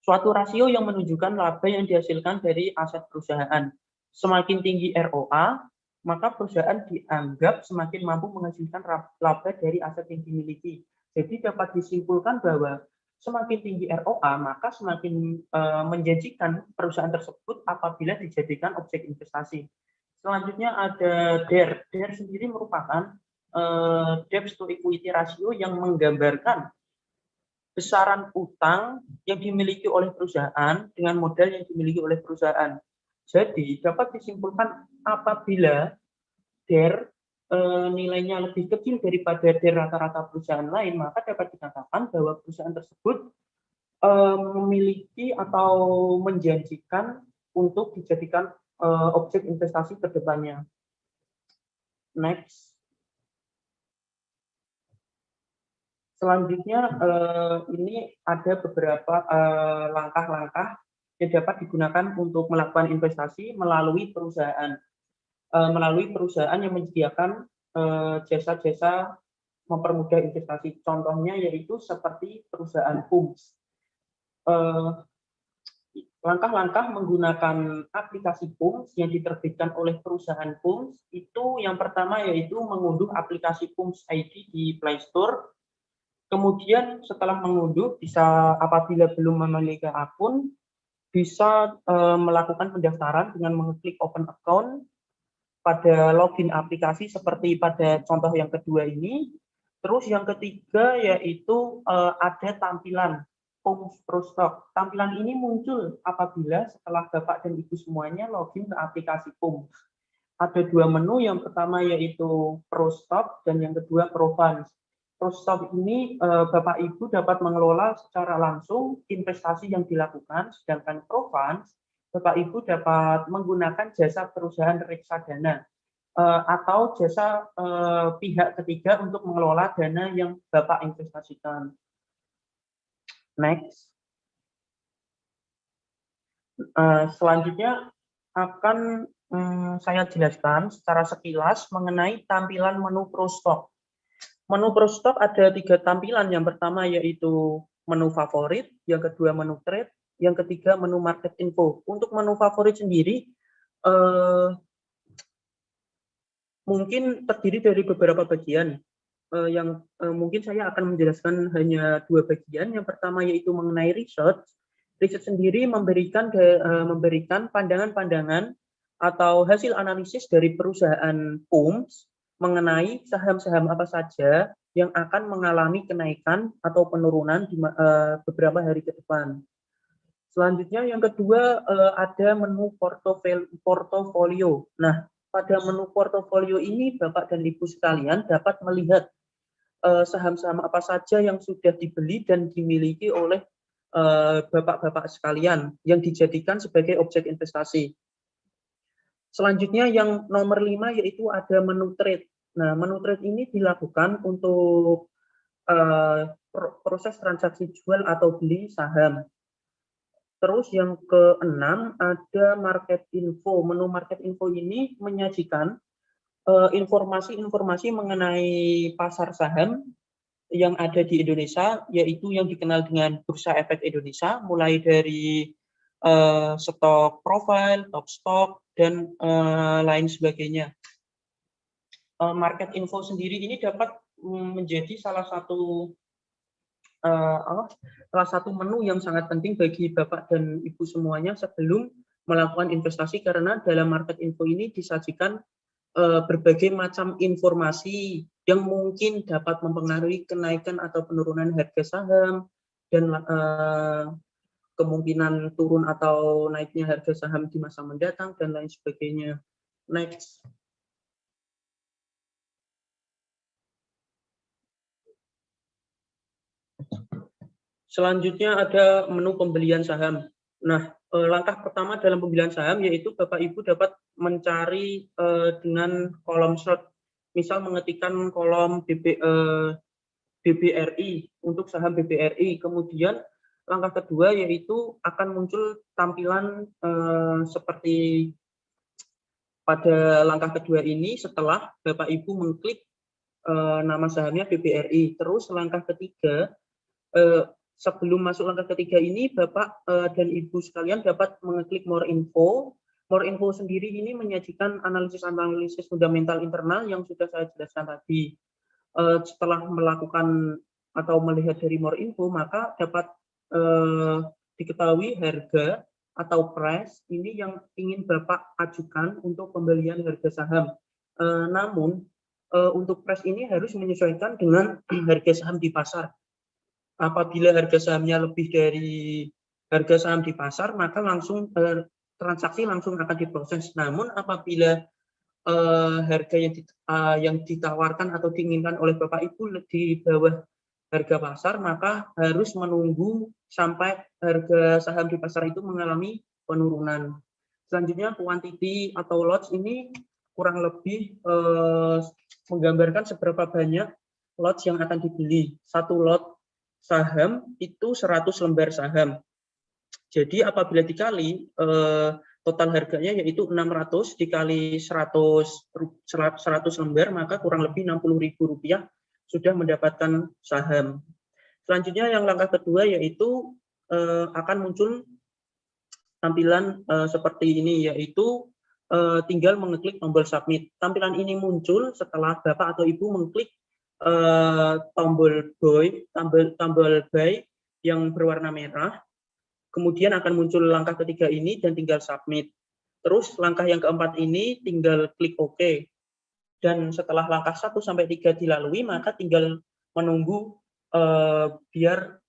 suatu rasio yang menunjukkan laba yang dihasilkan dari aset perusahaan. Semakin tinggi ROA, maka perusahaan dianggap semakin mampu menghasilkan laba dari aset yang dimiliki. Jadi dapat disimpulkan bahwa semakin tinggi ROA, maka semakin menjanjikan perusahaan tersebut apabila dijadikan objek investasi. Selanjutnya ada DER. DER sendiri merupakan debt to equity ratio yang menggambarkan besaran utang yang dimiliki oleh perusahaan dengan modal yang dimiliki oleh perusahaan. Jadi dapat disimpulkan apabila DER nilainya lebih kecil daripada DER rata-rata perusahaan lain, maka dapat dikatakan bahwa perusahaan tersebut memiliki atau menjanjikan untuk dijadikan objek investasi ke depannya. Next. Selanjutnya ini ada beberapa langkah-langkah yang dapat digunakan untuk melakukan investasi melalui perusahaan. Melalui perusahaan yang menyediakan jasa-jasa mempermudah investasi. Contohnya yaitu seperti perusahaan PUMS. Langkah-langkah menggunakan aplikasi PUMS yang diterbitkan oleh perusahaan PUMS itu yang pertama yaitu mengunduh aplikasi PUMS ID di Play Store. Kemudian setelah mengunduh, bisa apabila belum memiliki akun, bisa melakukan pendaftaran dengan mengklik open account pada login aplikasi seperti pada contoh yang kedua ini. Terus yang ketiga yaitu ada tampilan PUMS Pro Stock. Tampilan ini muncul apabila setelah Bapak dan Ibu semuanya login ke aplikasi PUMS. Ada dua menu, yang pertama yaitu Pro Stock dan yang kedua Pro Funds. Pro Stock ini Bapak Ibu dapat mengelola secara langsung investasi yang dilakukan, sedangkan Pro Funds Bapak Ibu dapat menggunakan jasa perusahaan reksadana atau jasa pihak ketiga untuk mengelola dana yang Bapak investasikan. Next. Selanjutnya akan saya jelaskan secara sekilas mengenai tampilan menu Pro Stock. Menu Pro Stock ada 3 tampilan. Yang pertama yaitu menu favorit, yang kedua menu trade, yang ketiga menu market info. Untuk menu favorit sendiri mungkin terdiri dari beberapa bagian. Yang mungkin saya akan menjelaskan hanya 2 bagian. Yang pertama yaitu mengenai research. Research sendiri memberikan pandangan-pandangan atau hasil analisis dari perusahaan PUMS mengenai saham-saham apa saja yang akan mengalami kenaikan atau penurunan di beberapa hari ke depan. Selanjutnya yang kedua ada menu portofolio. Nah, pada menu portofolio ini Bapak dan Ibu sekalian dapat melihat saham-saham apa saja yang sudah dibeli dan dimiliki oleh Bapak-bapak sekalian yang dijadikan sebagai objek investasi. Selanjutnya yang nomor 5 yaitu ada menu trade. Nah, menu trade ini dilakukan untuk proses transaksi jual atau beli saham. Terus yang keenam ada market info. Menu market info ini menyajikan informasi-informasi mengenai pasar saham yang ada di Indonesia, yaitu yang dikenal dengan Bursa Efek Indonesia, mulai dari stok profile, top stock, dan lain sebagainya. Market info sendiri ini dapat menjadi salah satu menu yang sangat penting bagi Bapak dan Ibu semuanya sebelum melakukan investasi, karena dalam market info ini disajikan berbagai macam informasi yang mungkin dapat mempengaruhi kenaikan atau penurunan harga saham dan kemungkinan turun atau naiknya harga saham di masa mendatang dan lain sebagainya. Next. Selanjutnya ada menu pembelian saham. Nah, langkah pertama dalam pembelian saham yaitu Bapak Ibu dapat mencari dengan kolom search. Misal mengetikkan kolom BBRI untuk saham BBRI. Kemudian langkah kedua yaitu akan muncul tampilan seperti pada langkah kedua ini setelah Bapak Ibu mengklik nama sahamnya BBRI. Terus langkah ketiga, sebelum masuk langkah ketiga ini, Bapak dan Ibu sekalian dapat mengeklik More Info. More Info sendiri ini menyajikan analisis-analisis fundamental internal yang sudah saya jelaskan tadi. Setelah melakukan atau melihat dari More Info, maka dapat diketahui harga atau price ini yang ingin Bapak ajukan untuk pembelian harga saham. Namun, untuk price ini harus menyesuaikan dengan harga saham di pasar. Apabila harga sahamnya lebih dari harga saham di pasar, maka langsung transaksi langsung akan diproses. Namun apabila harga yang ditawarkan atau diinginkan oleh Bapak Ibu di bawah harga pasar, maka harus menunggu sampai harga saham di pasar itu mengalami penurunan. Selanjutnya quantity atau lots ini kurang lebih menggambarkan seberapa banyak lots yang akan dibeli. Satu lot saham itu 100 lembar saham. Jadi apabila dikali total harganya yaitu 600 dikali 100 lembar, maka kurang lebih Rp60.000 sudah mendapatkan saham. Selanjutnya yang langkah kedua yaitu akan muncul tampilan seperti ini, yaitu tinggal mengeklik tombol submit. Tampilan ini muncul setelah Bapak atau Ibu mengklik tombol buy yang berwarna merah. Kemudian akan muncul langkah ketiga ini dan tinggal submit. Terus langkah yang keempat ini tinggal klik OK. Dan setelah langkah 1 sampai 3 dilalui, maka tinggal menunggu biar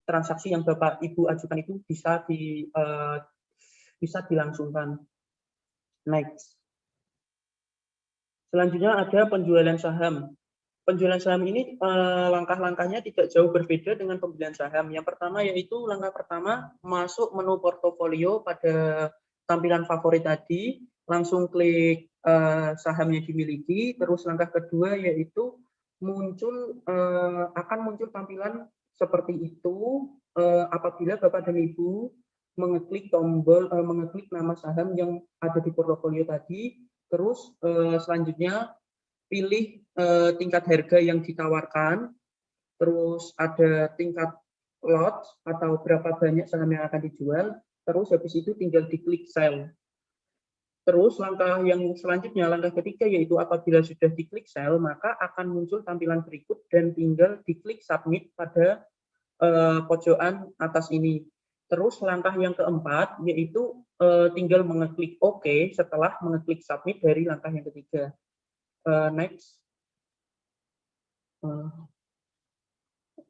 transaksi yang Bapak Ibu ajukan itu bisa dilangsungkan. Next. Selanjutnya ada penjualan saham. Penjualan saham ini langkah-langkahnya tidak jauh berbeda dengan pembelian saham. Yang pertama yaitu langkah pertama masuk menu portofolio pada tampilan favorit tadi, langsung klik saham yang dimiliki. Terus langkah kedua yaitu akan muncul tampilan seperti itu apabila Bapak dan Ibu mengeklik nama saham yang ada di portofolio tadi. Terus selanjutnya pilih tingkat harga yang ditawarkan, terus ada tingkat lot atau berapa banyak saham yang akan dijual, terus habis itu tinggal diklik sell. Terus langkah yang selanjutnya, langkah ketiga yaitu apabila sudah diklik sell, maka akan muncul tampilan berikut dan tinggal diklik submit pada pojokan atas ini. Terus langkah yang keempat yaitu tinggal mengeklik OK setelah mengeklik submit dari langkah yang ketiga. Next.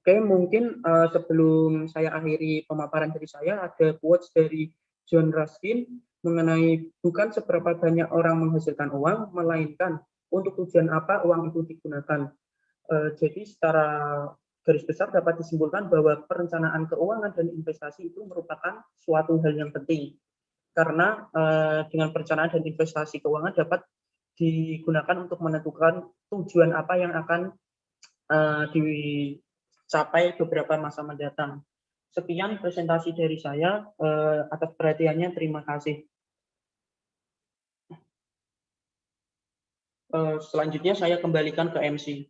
Oke, mungkin sebelum saya akhiri pemaparan dari saya, ada quotes dari John Ruskin mengenai bukan seberapa banyak orang menghasilkan uang, melainkan untuk tujuan apa uang itu digunakan. Jadi secara garis besar dapat disimpulkan bahwa perencanaan keuangan dan investasi itu merupakan suatu hal yang penting. Karena dengan perencanaan dan investasi keuangan dapat digunakan untuk menentukan tujuan apa yang akan dicapai beberapa masa mendatang. Sekian presentasi dari saya. Atas perhatiannya, terima kasih. Selanjutnya saya kembalikan ke MC.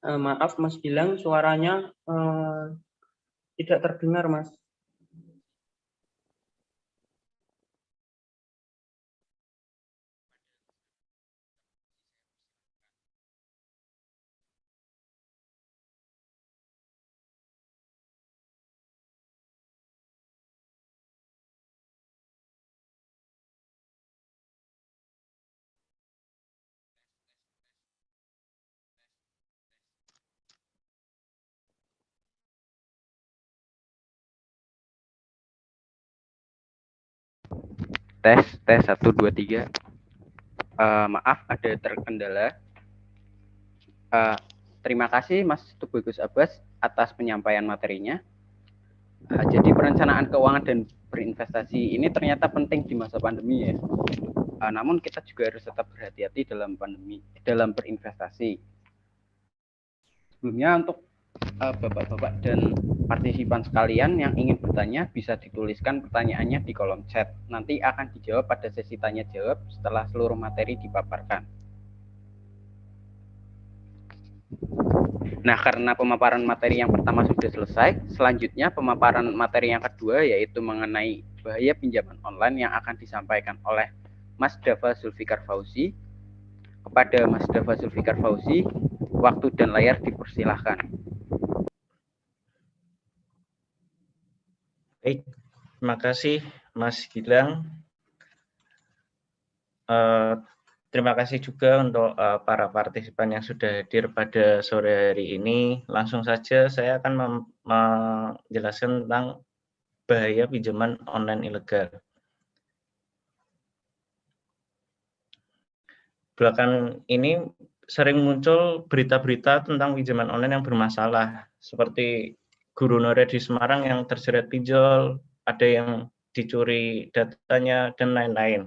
Maaf Mas Gilang, suaranya tidak terdengar Mas. Tes 1 2 3. Maaf ada terkendala. Terima kasih Mas Tubagus Abbas atas penyampaian materinya. Jadi perencanaan keuangan dan berinvestasi ini ternyata penting di masa pandemi ya. Namun kita juga harus tetap berhati-hati dalam berinvestasi. Sebelumnya untuk Bapak-bapak dan partisipan sekalian yang ingin bertanya bisa dituliskan pertanyaannya di kolom chat. Nanti akan dijawab pada sesi tanya jawab setelah seluruh materi dipaparkan. Nah, karena pemaparan materi yang pertama sudah selesai, selanjutnya pemaparan materi yang kedua yaitu mengenai bahaya pinjaman online yang akan disampaikan oleh Mas Dava Zulfikar Fauzi. Kepada Mas Dava Zulfikar Fauzi, waktu dan layar dipersilahkan. Baik, terima kasih Mas Gilang. Terima kasih juga untuk para partisipan yang sudah hadir pada sore hari ini. Langsung saja saya akan menjelaskan tentang bahaya pinjaman online ilegal. Belakangan ini sering muncul berita-berita tentang pinjaman online yang bermasalah, seperti guru Nora di Semarang yang terseret pinjol, ada yang dicuri datanya, dan lain-lain.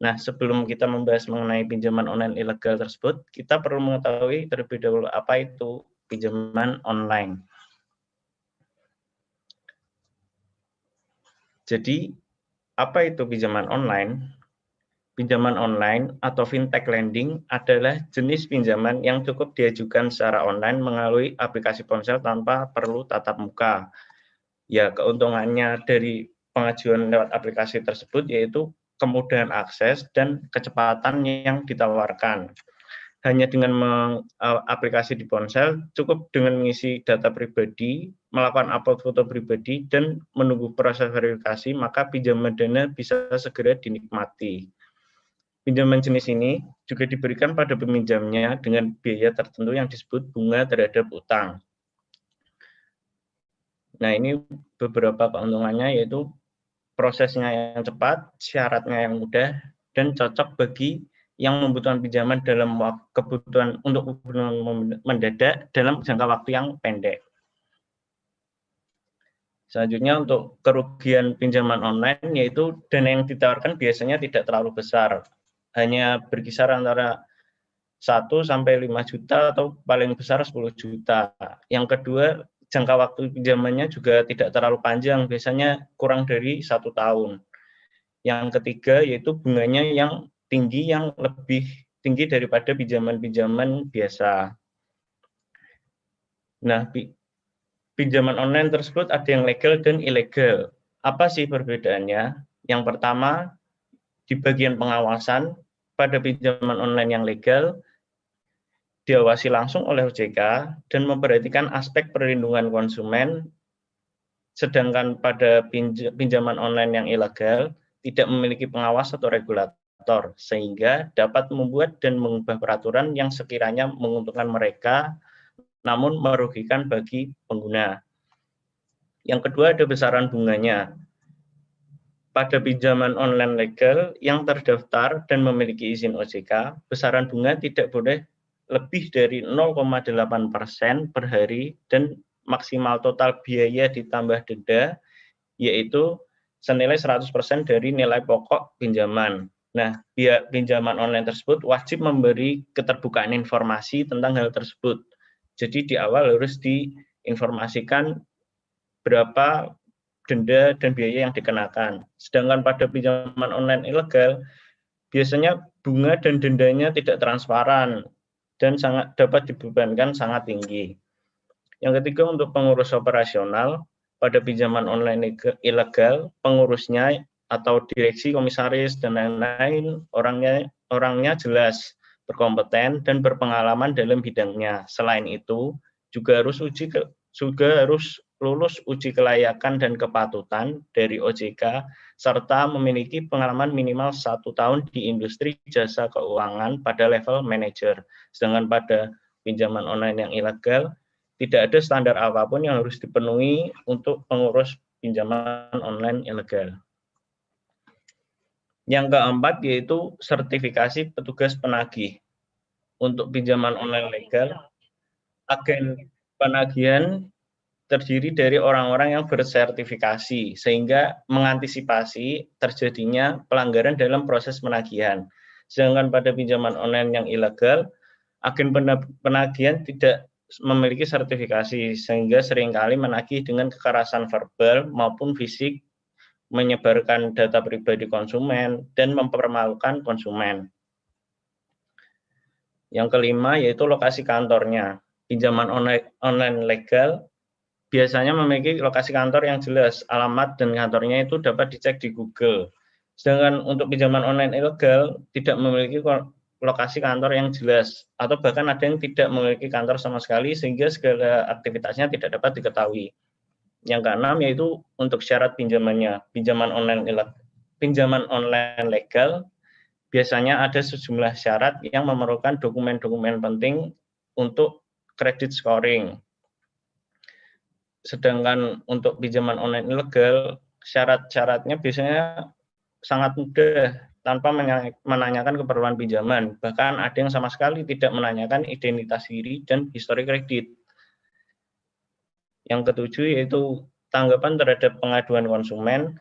Nah, sebelum kita membahas mengenai pinjaman online ilegal tersebut, kita perlu mengetahui terlebih dahulu apa itu pinjaman online. Jadi, apa itu pinjaman online? Pinjaman online atau fintech lending adalah jenis pinjaman yang cukup diajukan secara online melalui aplikasi ponsel tanpa perlu tatap muka. Ya, keuntungannya dari pengajuan lewat aplikasi tersebut yaitu kemudahan akses dan kecepatan yang ditawarkan. Hanya dengan aplikasi di ponsel, cukup dengan mengisi data pribadi, melakukan upload foto pribadi, dan menunggu proses verifikasi, maka pinjaman dana bisa segera dinikmati. Pinjaman jenis ini juga diberikan pada peminjamnya dengan biaya tertentu yang disebut bunga terhadap utang. Nah, ini beberapa keuntungannya yaitu prosesnya yang cepat, syaratnya yang mudah, dan cocok bagi yang membutuhkan pinjaman dalam kebutuhan mendadak dalam jangka waktu yang pendek. Selanjutnya untuk kerugian pinjaman online yaitu dana yang ditawarkan biasanya tidak terlalu besar, hanya berkisar antara 1 sampai 5 juta atau paling besar 10 juta. Yang kedua, jangka waktu pinjamannya juga tidak terlalu panjang, biasanya kurang dari 1 tahun. Yang ketiga yaitu bunganya yang tinggi, yang lebih tinggi daripada pinjaman-pinjaman biasa. Nah, pinjaman online tersebut ada yang legal dan ilegal. Apa sih perbedaannya? Yang pertama, di bagian pengawasan, pada pinjaman online yang legal, diawasi langsung oleh OJK dan memperhatikan aspek perlindungan konsumen, sedangkan pada pinjaman online yang ilegal, tidak memiliki pengawas atau regulator, sehingga dapat membuat dan mengubah peraturan yang sekiranya menguntungkan mereka, namun merugikan bagi pengguna. Yang kedua ada besaran bunganya. Pada pinjaman online legal yang terdaftar dan memiliki izin OJK, besaran bunga tidak boleh lebih dari 0,8% per hari dan maksimal total biaya ditambah denda, yaitu senilai 100% dari nilai pokok pinjaman. Nah, pihak pinjaman online tersebut wajib memberi keterbukaan informasi tentang hal tersebut. Jadi di awal harus diinformasikan berapa denda dan biaya yang dikenakan. Sedangkan pada pinjaman online ilegal, biasanya bunga dan dendanya tidak transparan dan dapat dibebankan sangat tinggi. Yang ketiga untuk pengurus operasional, pada pinjaman online ilegal, pengurusnya atau direksi, komisaris, dan lain-lain, orangnya jelas, berkompeten, dan berpengalaman dalam bidangnya. Selain itu, juga harus lulus uji kelayakan dan kepatutan dari OJK, serta memiliki pengalaman minimal 1 tahun di industri jasa keuangan pada level manajer. Sedangkan pada pinjaman online yang ilegal, tidak ada standar apapun yang harus dipenuhi untuk pengurus pinjaman online ilegal. Yang keempat yaitu sertifikasi petugas penagih. Untuk pinjaman online legal, agen penagihan terdiri dari orang-orang yang bersertifikasi sehingga mengantisipasi terjadinya pelanggaran dalam proses penagihan. Sedangkan pada pinjaman online yang ilegal, agen penagihan tidak memiliki sertifikasi sehingga seringkali menagih dengan kekerasan verbal maupun fisik, menyebarkan data pribadi konsumen, dan mempermalukan konsumen. Yang kelima yaitu lokasi kantornya. Pinjaman online legal biasanya memiliki lokasi kantor yang jelas, alamat dan kantornya itu dapat dicek di Google. Sedangkan untuk pinjaman online ilegal tidak memiliki lokasi kantor yang jelas, atau bahkan ada yang tidak memiliki kantor sama sekali sehingga segala aktivitasnya tidak dapat diketahui. Yang keenam yaitu untuk syarat pinjamannya. Pinjaman online legal biasanya ada sejumlah syarat yang memerlukan dokumen-dokumen penting untuk credit scoring. Sedangkan untuk pinjaman online ilegal, syarat-syaratnya biasanya sangat mudah tanpa menanyakan keperluan pinjaman. Bahkan ada yang sama sekali tidak menanyakan identitas diri dan histori kredit. Yang ketujuh yaitu tanggapan terhadap pengaduan konsumen.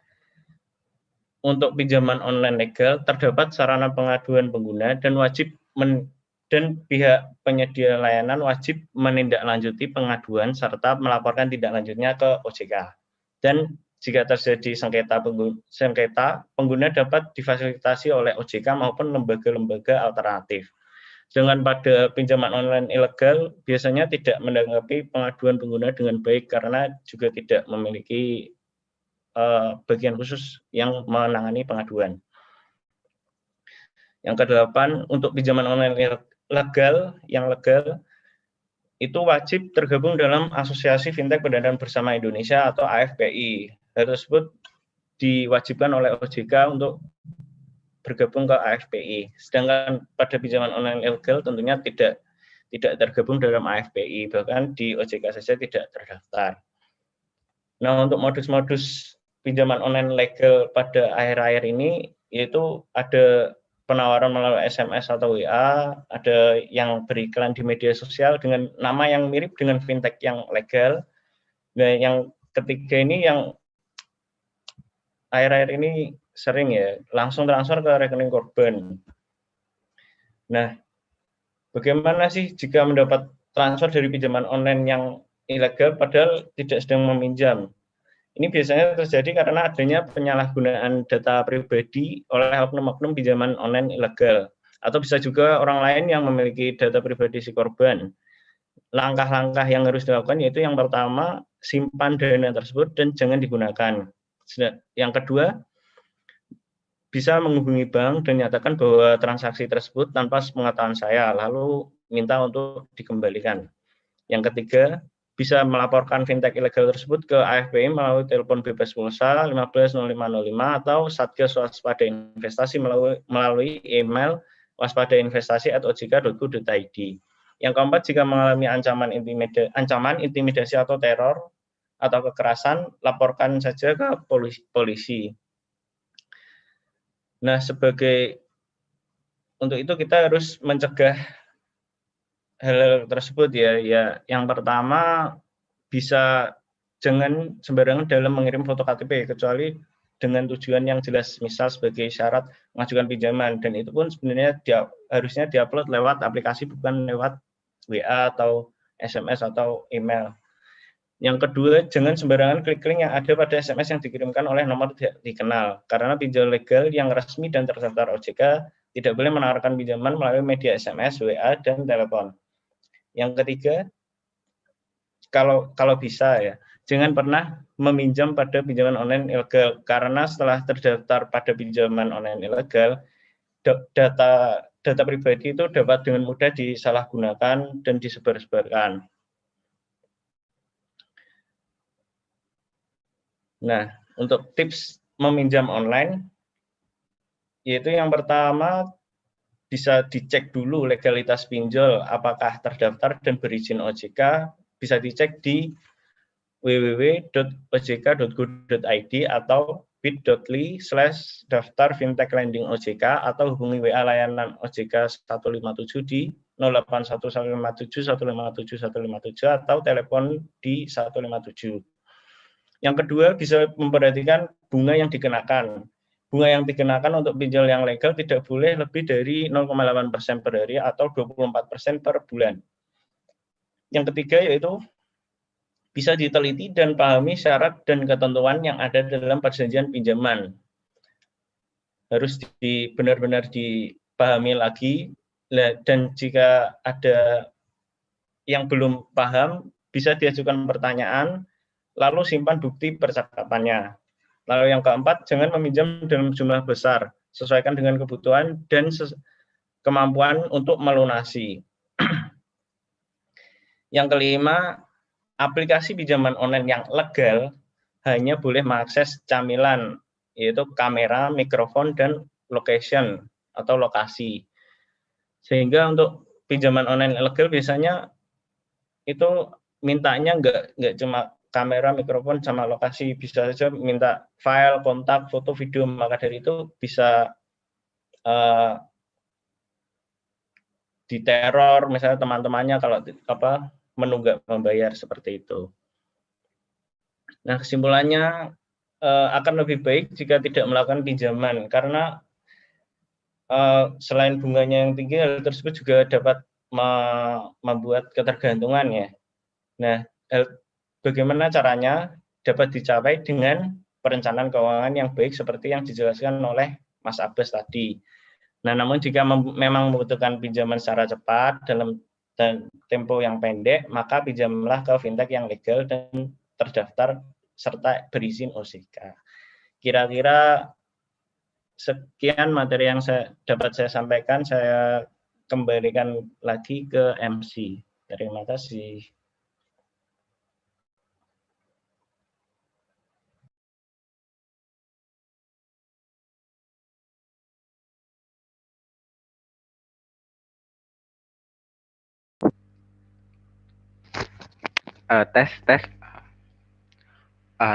Untuk pinjaman online legal terdapat sarana pengaduan pengguna dan pihak penyedia layanan wajib menindaklanjuti pengaduan serta melaporkan tindak lanjutnya ke OJK. Dan jika terjadi sengketa, pengguna dapat difasilitasi oleh OJK maupun lembaga-lembaga alternatif. Sedangkan pada pinjaman online ilegal biasanya tidak menanggapi pengaduan pengguna dengan baik karena juga tidak memiliki bagian khusus yang menangani pengaduan. Yang kedelapan, untuk pinjaman online legal itu wajib tergabung dalam Asosiasi Fintech Pendanaan Bersama Indonesia atau AFPI. Hal tersebut diwajibkan oleh OJK untuk bergabung ke AFPI. Sedangkan pada pinjaman online ilegal tentunya tidak tergabung dalam AFPI, bahkan di OJK saja tidak terdaftar. Nah, untuk modus-modus pinjaman online legal pada akhir-akhir ini yaitu ada penawaran melalui SMS atau WA, ada yang beriklan di media sosial dengan nama yang mirip dengan fintech yang legal. Nah, yang ketiga ini yang akhir-akhir ini sering ya, langsung transfer ke rekening korban. Nah, bagaimana sih jika mendapat transfer dari pinjaman online yang ilegal padahal tidak sedang meminjam? Ini biasanya terjadi karena adanya penyalahgunaan data pribadi oleh oknum-oknum pinjaman online ilegal. Atau bisa juga orang lain yang memiliki data pribadi si korban. Langkah-langkah yang harus dilakukan yaitu yang pertama, simpan dana tersebut dan jangan digunakan. Yang kedua, bisa menghubungi bank dan nyatakan bahwa transaksi tersebut tanpa pengetahuan saya, lalu minta untuk dikembalikan. Yang ketiga, bisa melaporkan fintech ilegal tersebut ke AFPI melalui telepon bebas pulsa 150505 atau Satgas Waspada Investasi melalui email waspadainvestasi@ojk.go.id. Yang keempat, jika mengalami ancaman intimidasi atau teror atau kekerasan, laporkan saja ke polisi. Nah, untuk itu kita harus mencegah hal tersebut ya. Yang pertama, jangan sembarangan dalam mengirim foto KTP kecuali dengan tujuan yang jelas, misal sebagai syarat mengajukan pinjaman, dan itu pun sebenarnya harusnya diupload lewat aplikasi bukan lewat WA atau SMS atau email. Yang kedua, jangan sembarangan klik link yang ada pada SMS yang dikirimkan oleh nomor tidak dikenal, karena pinjol legal yang resmi dan terdaftar OJK tidak boleh menawarkan pinjaman melalui media SMS, WA, dan telepon. Yang ketiga, kalau bisa ya, jangan pernah meminjam pada pinjaman online ilegal, karena setelah terdaftar pada pinjaman online ilegal, data pribadi itu dapat dengan mudah disalahgunakan dan disebar-sebarkan. Nah, untuk tips meminjam online, yaitu yang pertama, bisa dicek dulu legalitas pinjol, apakah terdaftar dan berizin OJK, bisa dicek di www.ojk.go.id atau bit.ly/daftar fintech lending OJK atau hubungi WA layanan OJK 157 di 081157157157 atau telepon di 157. Yang kedua, bisa memperhatikan bunga yang dikenakan. Bunga yang dikenakan untuk pinjol yang legal tidak boleh lebih dari 0,8% per hari atau 24% per bulan. Yang ketiga yaitu bisa diteliti dan pahami syarat dan ketentuan yang ada dalam perjanjian pinjaman. Harus benar-benar dipahami lagi, dan jika ada yang belum paham, bisa diajukan pertanyaan, lalu simpan bukti percakapannya. Lalu yang keempat, jangan meminjam dalam jumlah besar, sesuaikan dengan kebutuhan dan kemampuan untuk melunasi. Yang kelima, aplikasi pinjaman online yang legal hanya boleh mengakses camilan, yaitu kamera, mikrofon, dan location atau lokasi. Sehingga untuk pinjaman online ilegal biasanya itu mintanya nggak cuma kamera, mikrofon, sama lokasi, bisa saja minta file, kontak, foto, video. Maka dari itu bisa diteror misalnya teman-temannya kalau menunggak membayar seperti itu. Nah, kesimpulannya akan lebih baik jika tidak melakukan pinjaman, karena selain bunganya yang tinggi, hal tersebut juga dapat membuat ketergantungan ya. Nah, bagaimana caranya dapat dicapai dengan perencanaan keuangan yang baik seperti yang dijelaskan oleh Mas Abbas tadi. Nah, namun jika memang membutuhkan pinjaman secara cepat dalam tempo yang pendek, maka pinjamlah ke fintech yang legal dan terdaftar serta berizin OJK. Kira-kira sekian materi yang dapat saya sampaikan. Saya kembalikan lagi ke MC. Terima kasih. Tes.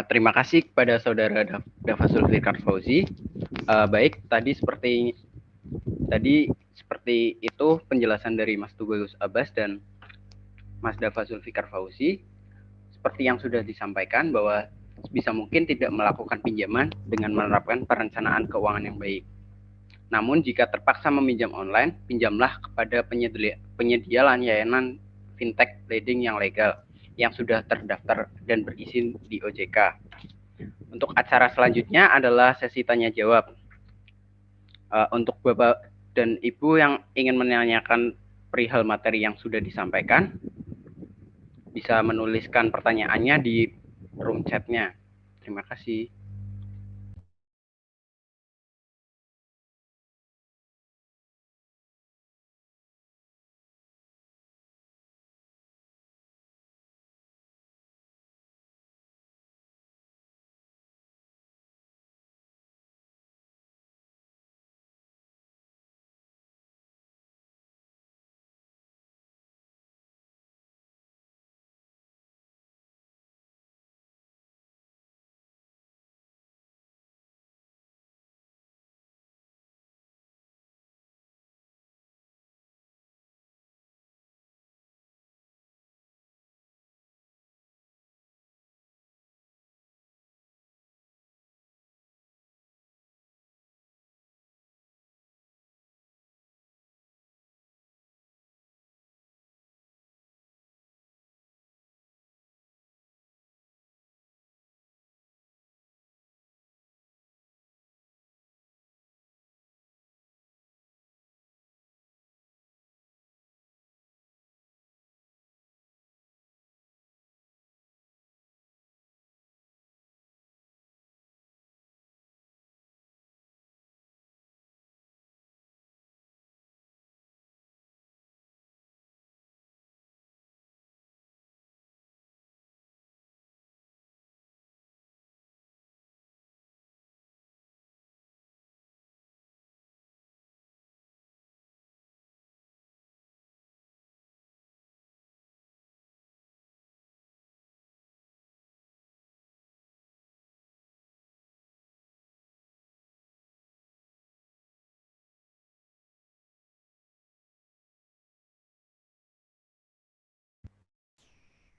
Terima kasih kepada Saudara Dava Zulfikar Fauzi. Baik, tadi seperti itu penjelasan dari Mas Tubagus Abbas dan Mas Dava Zulfikar Fauzi. Seperti yang sudah disampaikan bahwa bisa mungkin tidak melakukan pinjaman dengan menerapkan perencanaan keuangan yang baik. Namun jika terpaksa meminjam online, pinjamlah kepada penyedia layanan fintech lending yang legal, yang sudah terdaftar dan berizin di OJK. Untuk acara selanjutnya adalah sesi tanya jawab. Untuk Bapak dan Ibu yang ingin menanyakan perihal materi yang sudah disampaikan, bisa menuliskan pertanyaannya di room chat-nya. Terima kasih.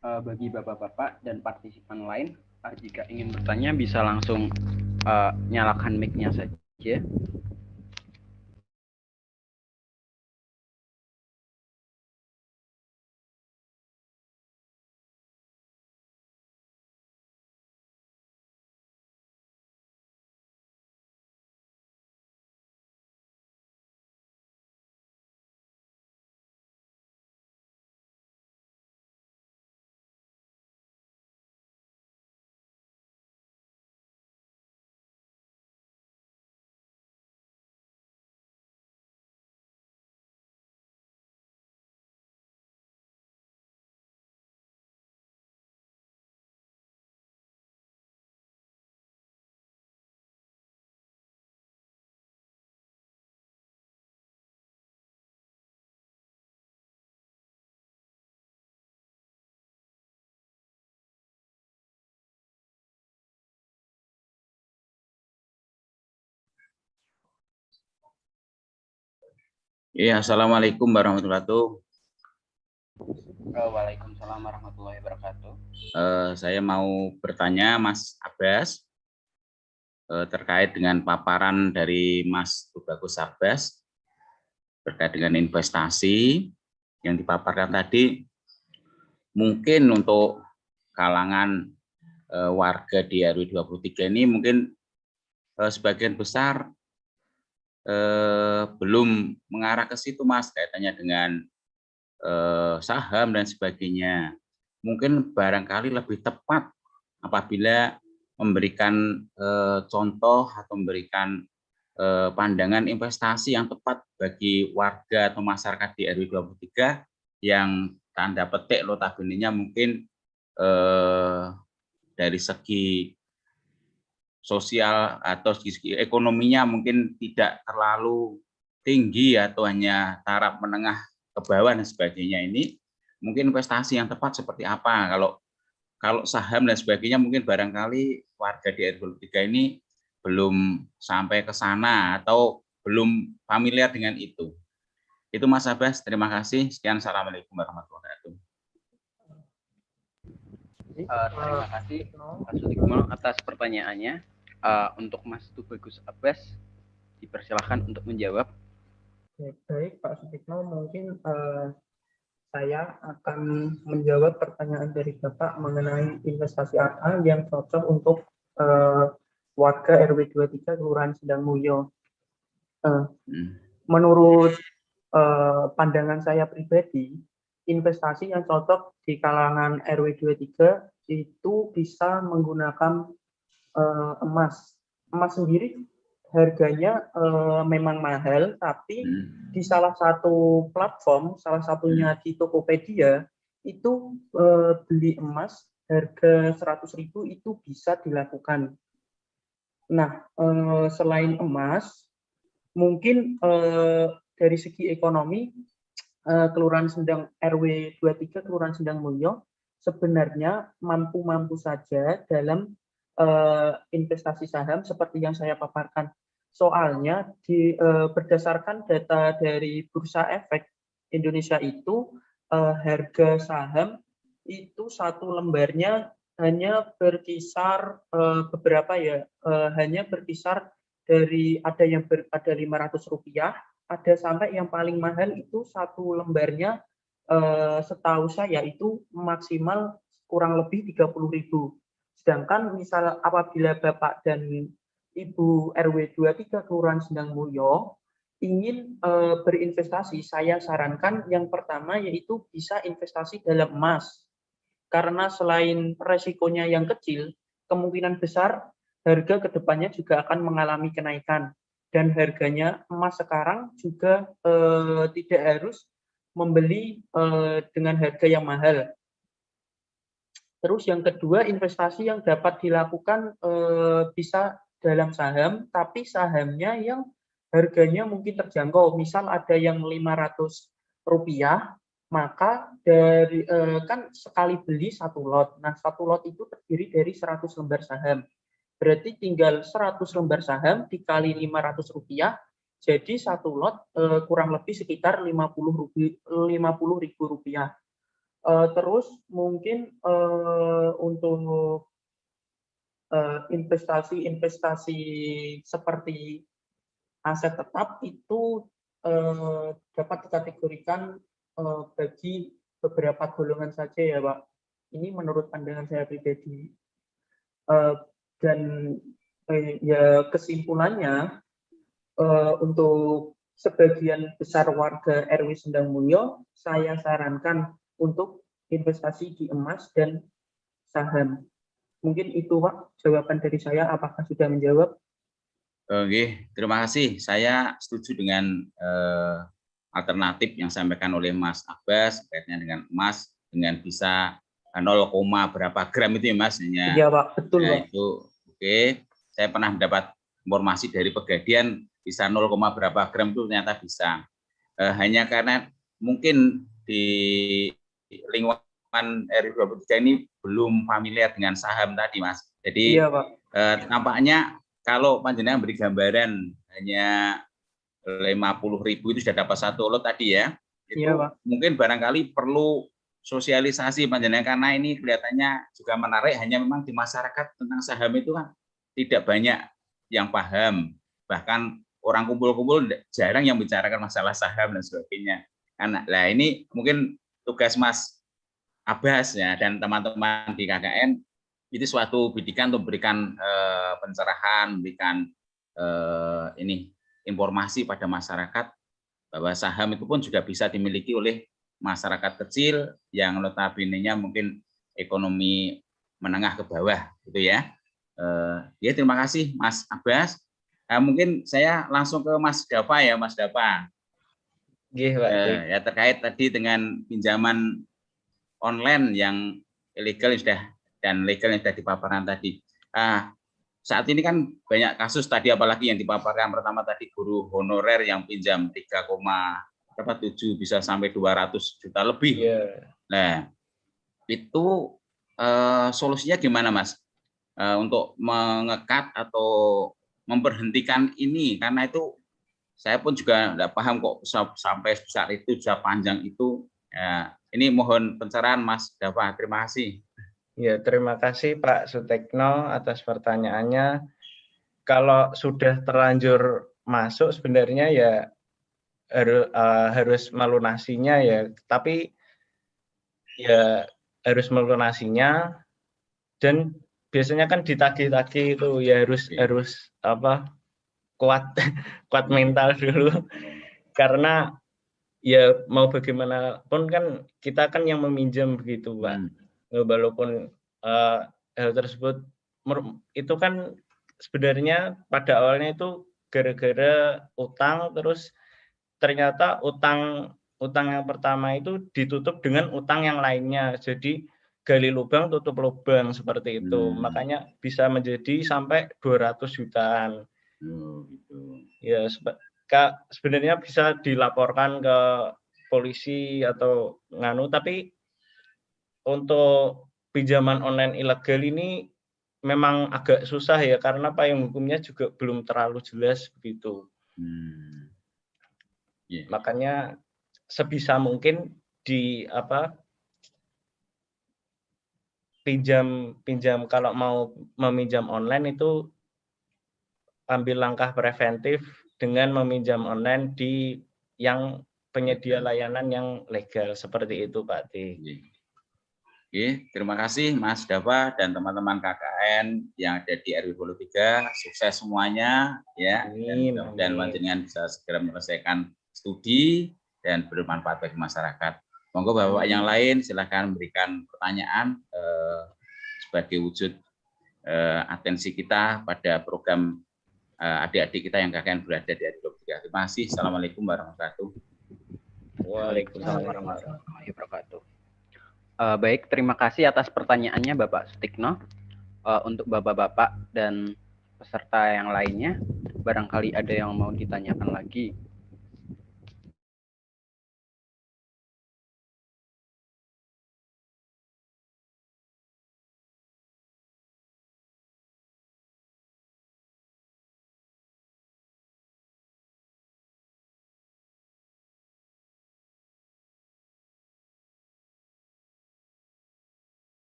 Bagi bapak-bapak dan partisipan lain, jika ingin bertanya bisa langsung nyalakan mic-nya saja. Iya, Assalamualaikum warahmatullahi wabarakatuh. Waalaikumsalam warahmatullahi wabarakatuh. Saya mau bertanya Mas Abbas terkait dengan paparan dari Mas Tubagus Abbas terkait dengan investasi yang dipaparkan tadi. Mungkin untuk kalangan warga di RW 23 ini mungkin sebagian besar belum mengarah ke situ, Mas, kaitannya dengan saham dan sebagainya. Mungkin barangkali lebih tepat apabila memberikan contoh atau memberikan pandangan investasi yang tepat bagi warga atau masyarakat di RW 23 yang tanda petik notabene-nya mungkin dari segi sosial atau segi ekonominya mungkin tidak terlalu tinggi atau hanya taraf menengah ke bawah dan sebagainya. Ini mungkin investasi yang tepat seperti apa? Kalau saham dan sebagainya mungkin barangkali warga di RW 3 ini belum sampai ke sana atau belum familiar dengan itu. Itu Mas Abbas, terima kasih. Sekian, Assalamualaikum warahmatullahi wabarakatuh. Terima kasih Pak Sutikno atas pertanyaannya. Untuk Mas Tubagus Abbas, dipersilahkan untuk menjawab. Baik, Pak Sutikno, mungkin saya akan menjawab pertanyaan dari Bapak mengenai investasi apa yang cocok untuk warga RW 23 Kelurahan Sendang Mulyo. Hmm. Menurut pandangan saya pribadi, investasi yang cocok di kalangan RW 23 itu bisa menggunakan emas. Emas sendiri harganya memang mahal, tapi di salah satu platform, salah satunya di Tokopedia, itu beli emas harga 100.000 itu bisa dilakukan. Nah, selain emas, mungkin dari segi ekonomi, Kelurahan Sendang RW 23 Kelurahan Sendang Mulyo sebenarnya mampu-mampu saja dalam investasi saham seperti yang saya paparkan. Soalnya berdasarkan data dari Bursa Efek Indonesia itu harga saham itu satu lembarnya hanya berkisar hanya berkisar dari ada yang ada Rp500, ada sampai yang paling mahal itu satu lembarnya setahu saya itu maksimal kurang lebih 30.000. Sedangkan misal apabila Bapak dan Ibu RW 23 Kelurahan Sendang Mulyo ingin berinvestasi, saya sarankan yang pertama yaitu bisa investasi dalam emas. Karena selain resikonya yang kecil, kemungkinan besar harga kedepannya juga akan mengalami kenaikan. Dan harganya emas sekarang juga tidak harus membeli dengan harga yang mahal. Terus yang kedua, investasi yang dapat dilakukan bisa dalam saham, tapi sahamnya yang harganya mungkin terjangkau. Misal ada yang Rp500, maka dari kan sekali beli satu lot. Nah, satu lot itu terdiri dari 100 lembar saham. Berarti tinggal 100 lembar saham dikali Rp500, jadi satu lot kurang lebih sekitar Rp50.000. Terus mungkin untuk investasi seperti aset tetap itu dapat dikategorikan bagi beberapa golongan saja ya Pak. Ini menurut pandangan saya pribadi. Dan ya kesimpulannya untuk sebagian besar warga RW Sendang Mulyo, saya sarankan untuk investasi di emas dan saham. Mungkin itu Pak jawaban dari saya. Apakah sudah menjawab? Oke, terima kasih. Saya setuju dengan alternatif yang disampaikan oleh Mas Abbas kaitannya dengan emas dengan bisa 0, berapa gram itu ya Mas? Iya Pak, betul Pak. Itu oke. Saya pernah mendapat informasi dari Pegadaian bisa 0, berapa gram itu ternyata bisa. Hanya karena mungkin di lingkungan RW 23 ini belum familiar dengan saham tadi Mas. Jadi iya, Pak. Nampaknya kalau panjenengan beri gambaran hanya 50.000 itu sudah dapat satu lot tadi ya. Itu iya, Pak. Mungkin barangkali perlu sosialisasi panjenengan karena ini kelihatannya juga menarik, hanya memang di masyarakat tentang saham itu kan tidak banyak yang paham. Bahkan orang kumpul-kumpul jarang yang bicarakan masalah saham dan sebagainya. Nah, ini mungkin tugas Mas Abbas ya dan teman-teman di KKN itu suatu bidikan untuk memberikan pencerahan, memberikan informasi pada masyarakat bahwa saham itu pun juga bisa dimiliki oleh masyarakat kecil yang notabene-nya mungkin ekonomi menengah ke bawah, gitu ya. Ya terima kasih Mas Abbas. Mungkin saya langsung ke Mas Dava ya, Mas Dava. Ya terkait tadi dengan pinjaman online yang ilegal dan legal yang sudah dipaparkan tadi. Saat ini kan banyak kasus tadi, apalagi yang dipaparkan pertama tadi guru honorer yang pinjam 3,7 bisa sampai 200 juta lebih. Nah, itu solusinya gimana Mas? Untuk mengekat atau memberhentikan ini, karena itu saya pun juga tidak paham kok sampai besar itu, sudah panjang itu. Ya, ini mohon pencerahan Mas Dava. Terima kasih. Ya, terima kasih Pak Sutekno atas pertanyaannya. Kalau sudah terlanjur masuk sebenarnya ya harus melunasinya ya, tapi ya harus melunasinya dan biasanya kan ditagih-tagih itu ya harus apa kuat kuat mental dulu karena ya mau bagaimanapun kan kita kan yang meminjam begitu Pak. Walaupun hal tersebut itu kan sebenarnya pada awalnya itu gara-gara utang, terus ternyata utang yang pertama itu ditutup dengan utang yang lainnya. Jadi gali lubang tutup lubang seperti itu. Makanya bisa menjadi sampai 200 jutaan. Gitu. Ya sebenarnya bisa dilaporkan ke polisi atau nganu, tapi untuk pinjaman online ilegal ini memang agak susah ya karena payung hukumnya juga belum terlalu jelas begitu. Makanya sebisa mungkin di pinjam kalau mau meminjam online itu ambil langkah preventif dengan meminjam online di yang penyedia layanan yang legal seperti itu Pak T. Oke, terima kasih Mas Dava dan teman-teman KKN yang ada di RW 23. Sukses semuanya ya. Dan panjenengan bisa segera menyelesaikan studi dan bermanfaat bagi masyarakat. Monggo Bapak yang lain silakan memberikan pertanyaan sebagai wujud atensi kita pada program adik-adik kita yang KKN berada di RW 23. Terima kasih. Assalamualaikum warahmatullahi wabarakatuh. Waalaikumsalam warahmatullahi wabarakatuh. Baik, terima kasih atas pertanyaannya Bapak Sutikno. Untuk Bapak-Bapak dan peserta yang lainnya, barangkali ada yang mau ditanyakan lagi.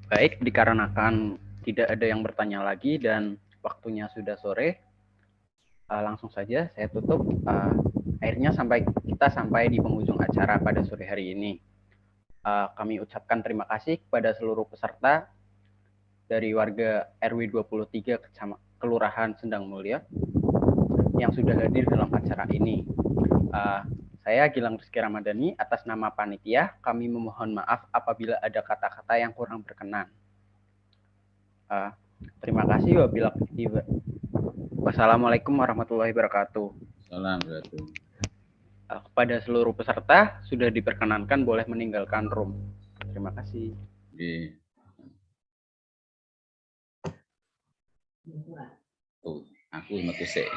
Baik, dikarenakan tidak ada yang bertanya lagi dan waktunya sudah sore, langsung saja saya tutup. Akhirnya kita sampai di penghujung acara pada sore hari ini. Kami ucapkan terima kasih kepada seluruh peserta dari warga RW 23 Kelurahan Sendang Mulia yang sudah hadir dalam acara ini. Saya Gilang Rizky Ramadhani, atas nama panitia, kami memohon maaf apabila ada kata-kata yang kurang berkenan. Terima kasih. Wassalamualaikum warahmatullahi wabarakatuh. Assalamualaikum. Kepada seluruh peserta, sudah diperkenankan boleh meninggalkan room. Terima kasih. Aku metu sik.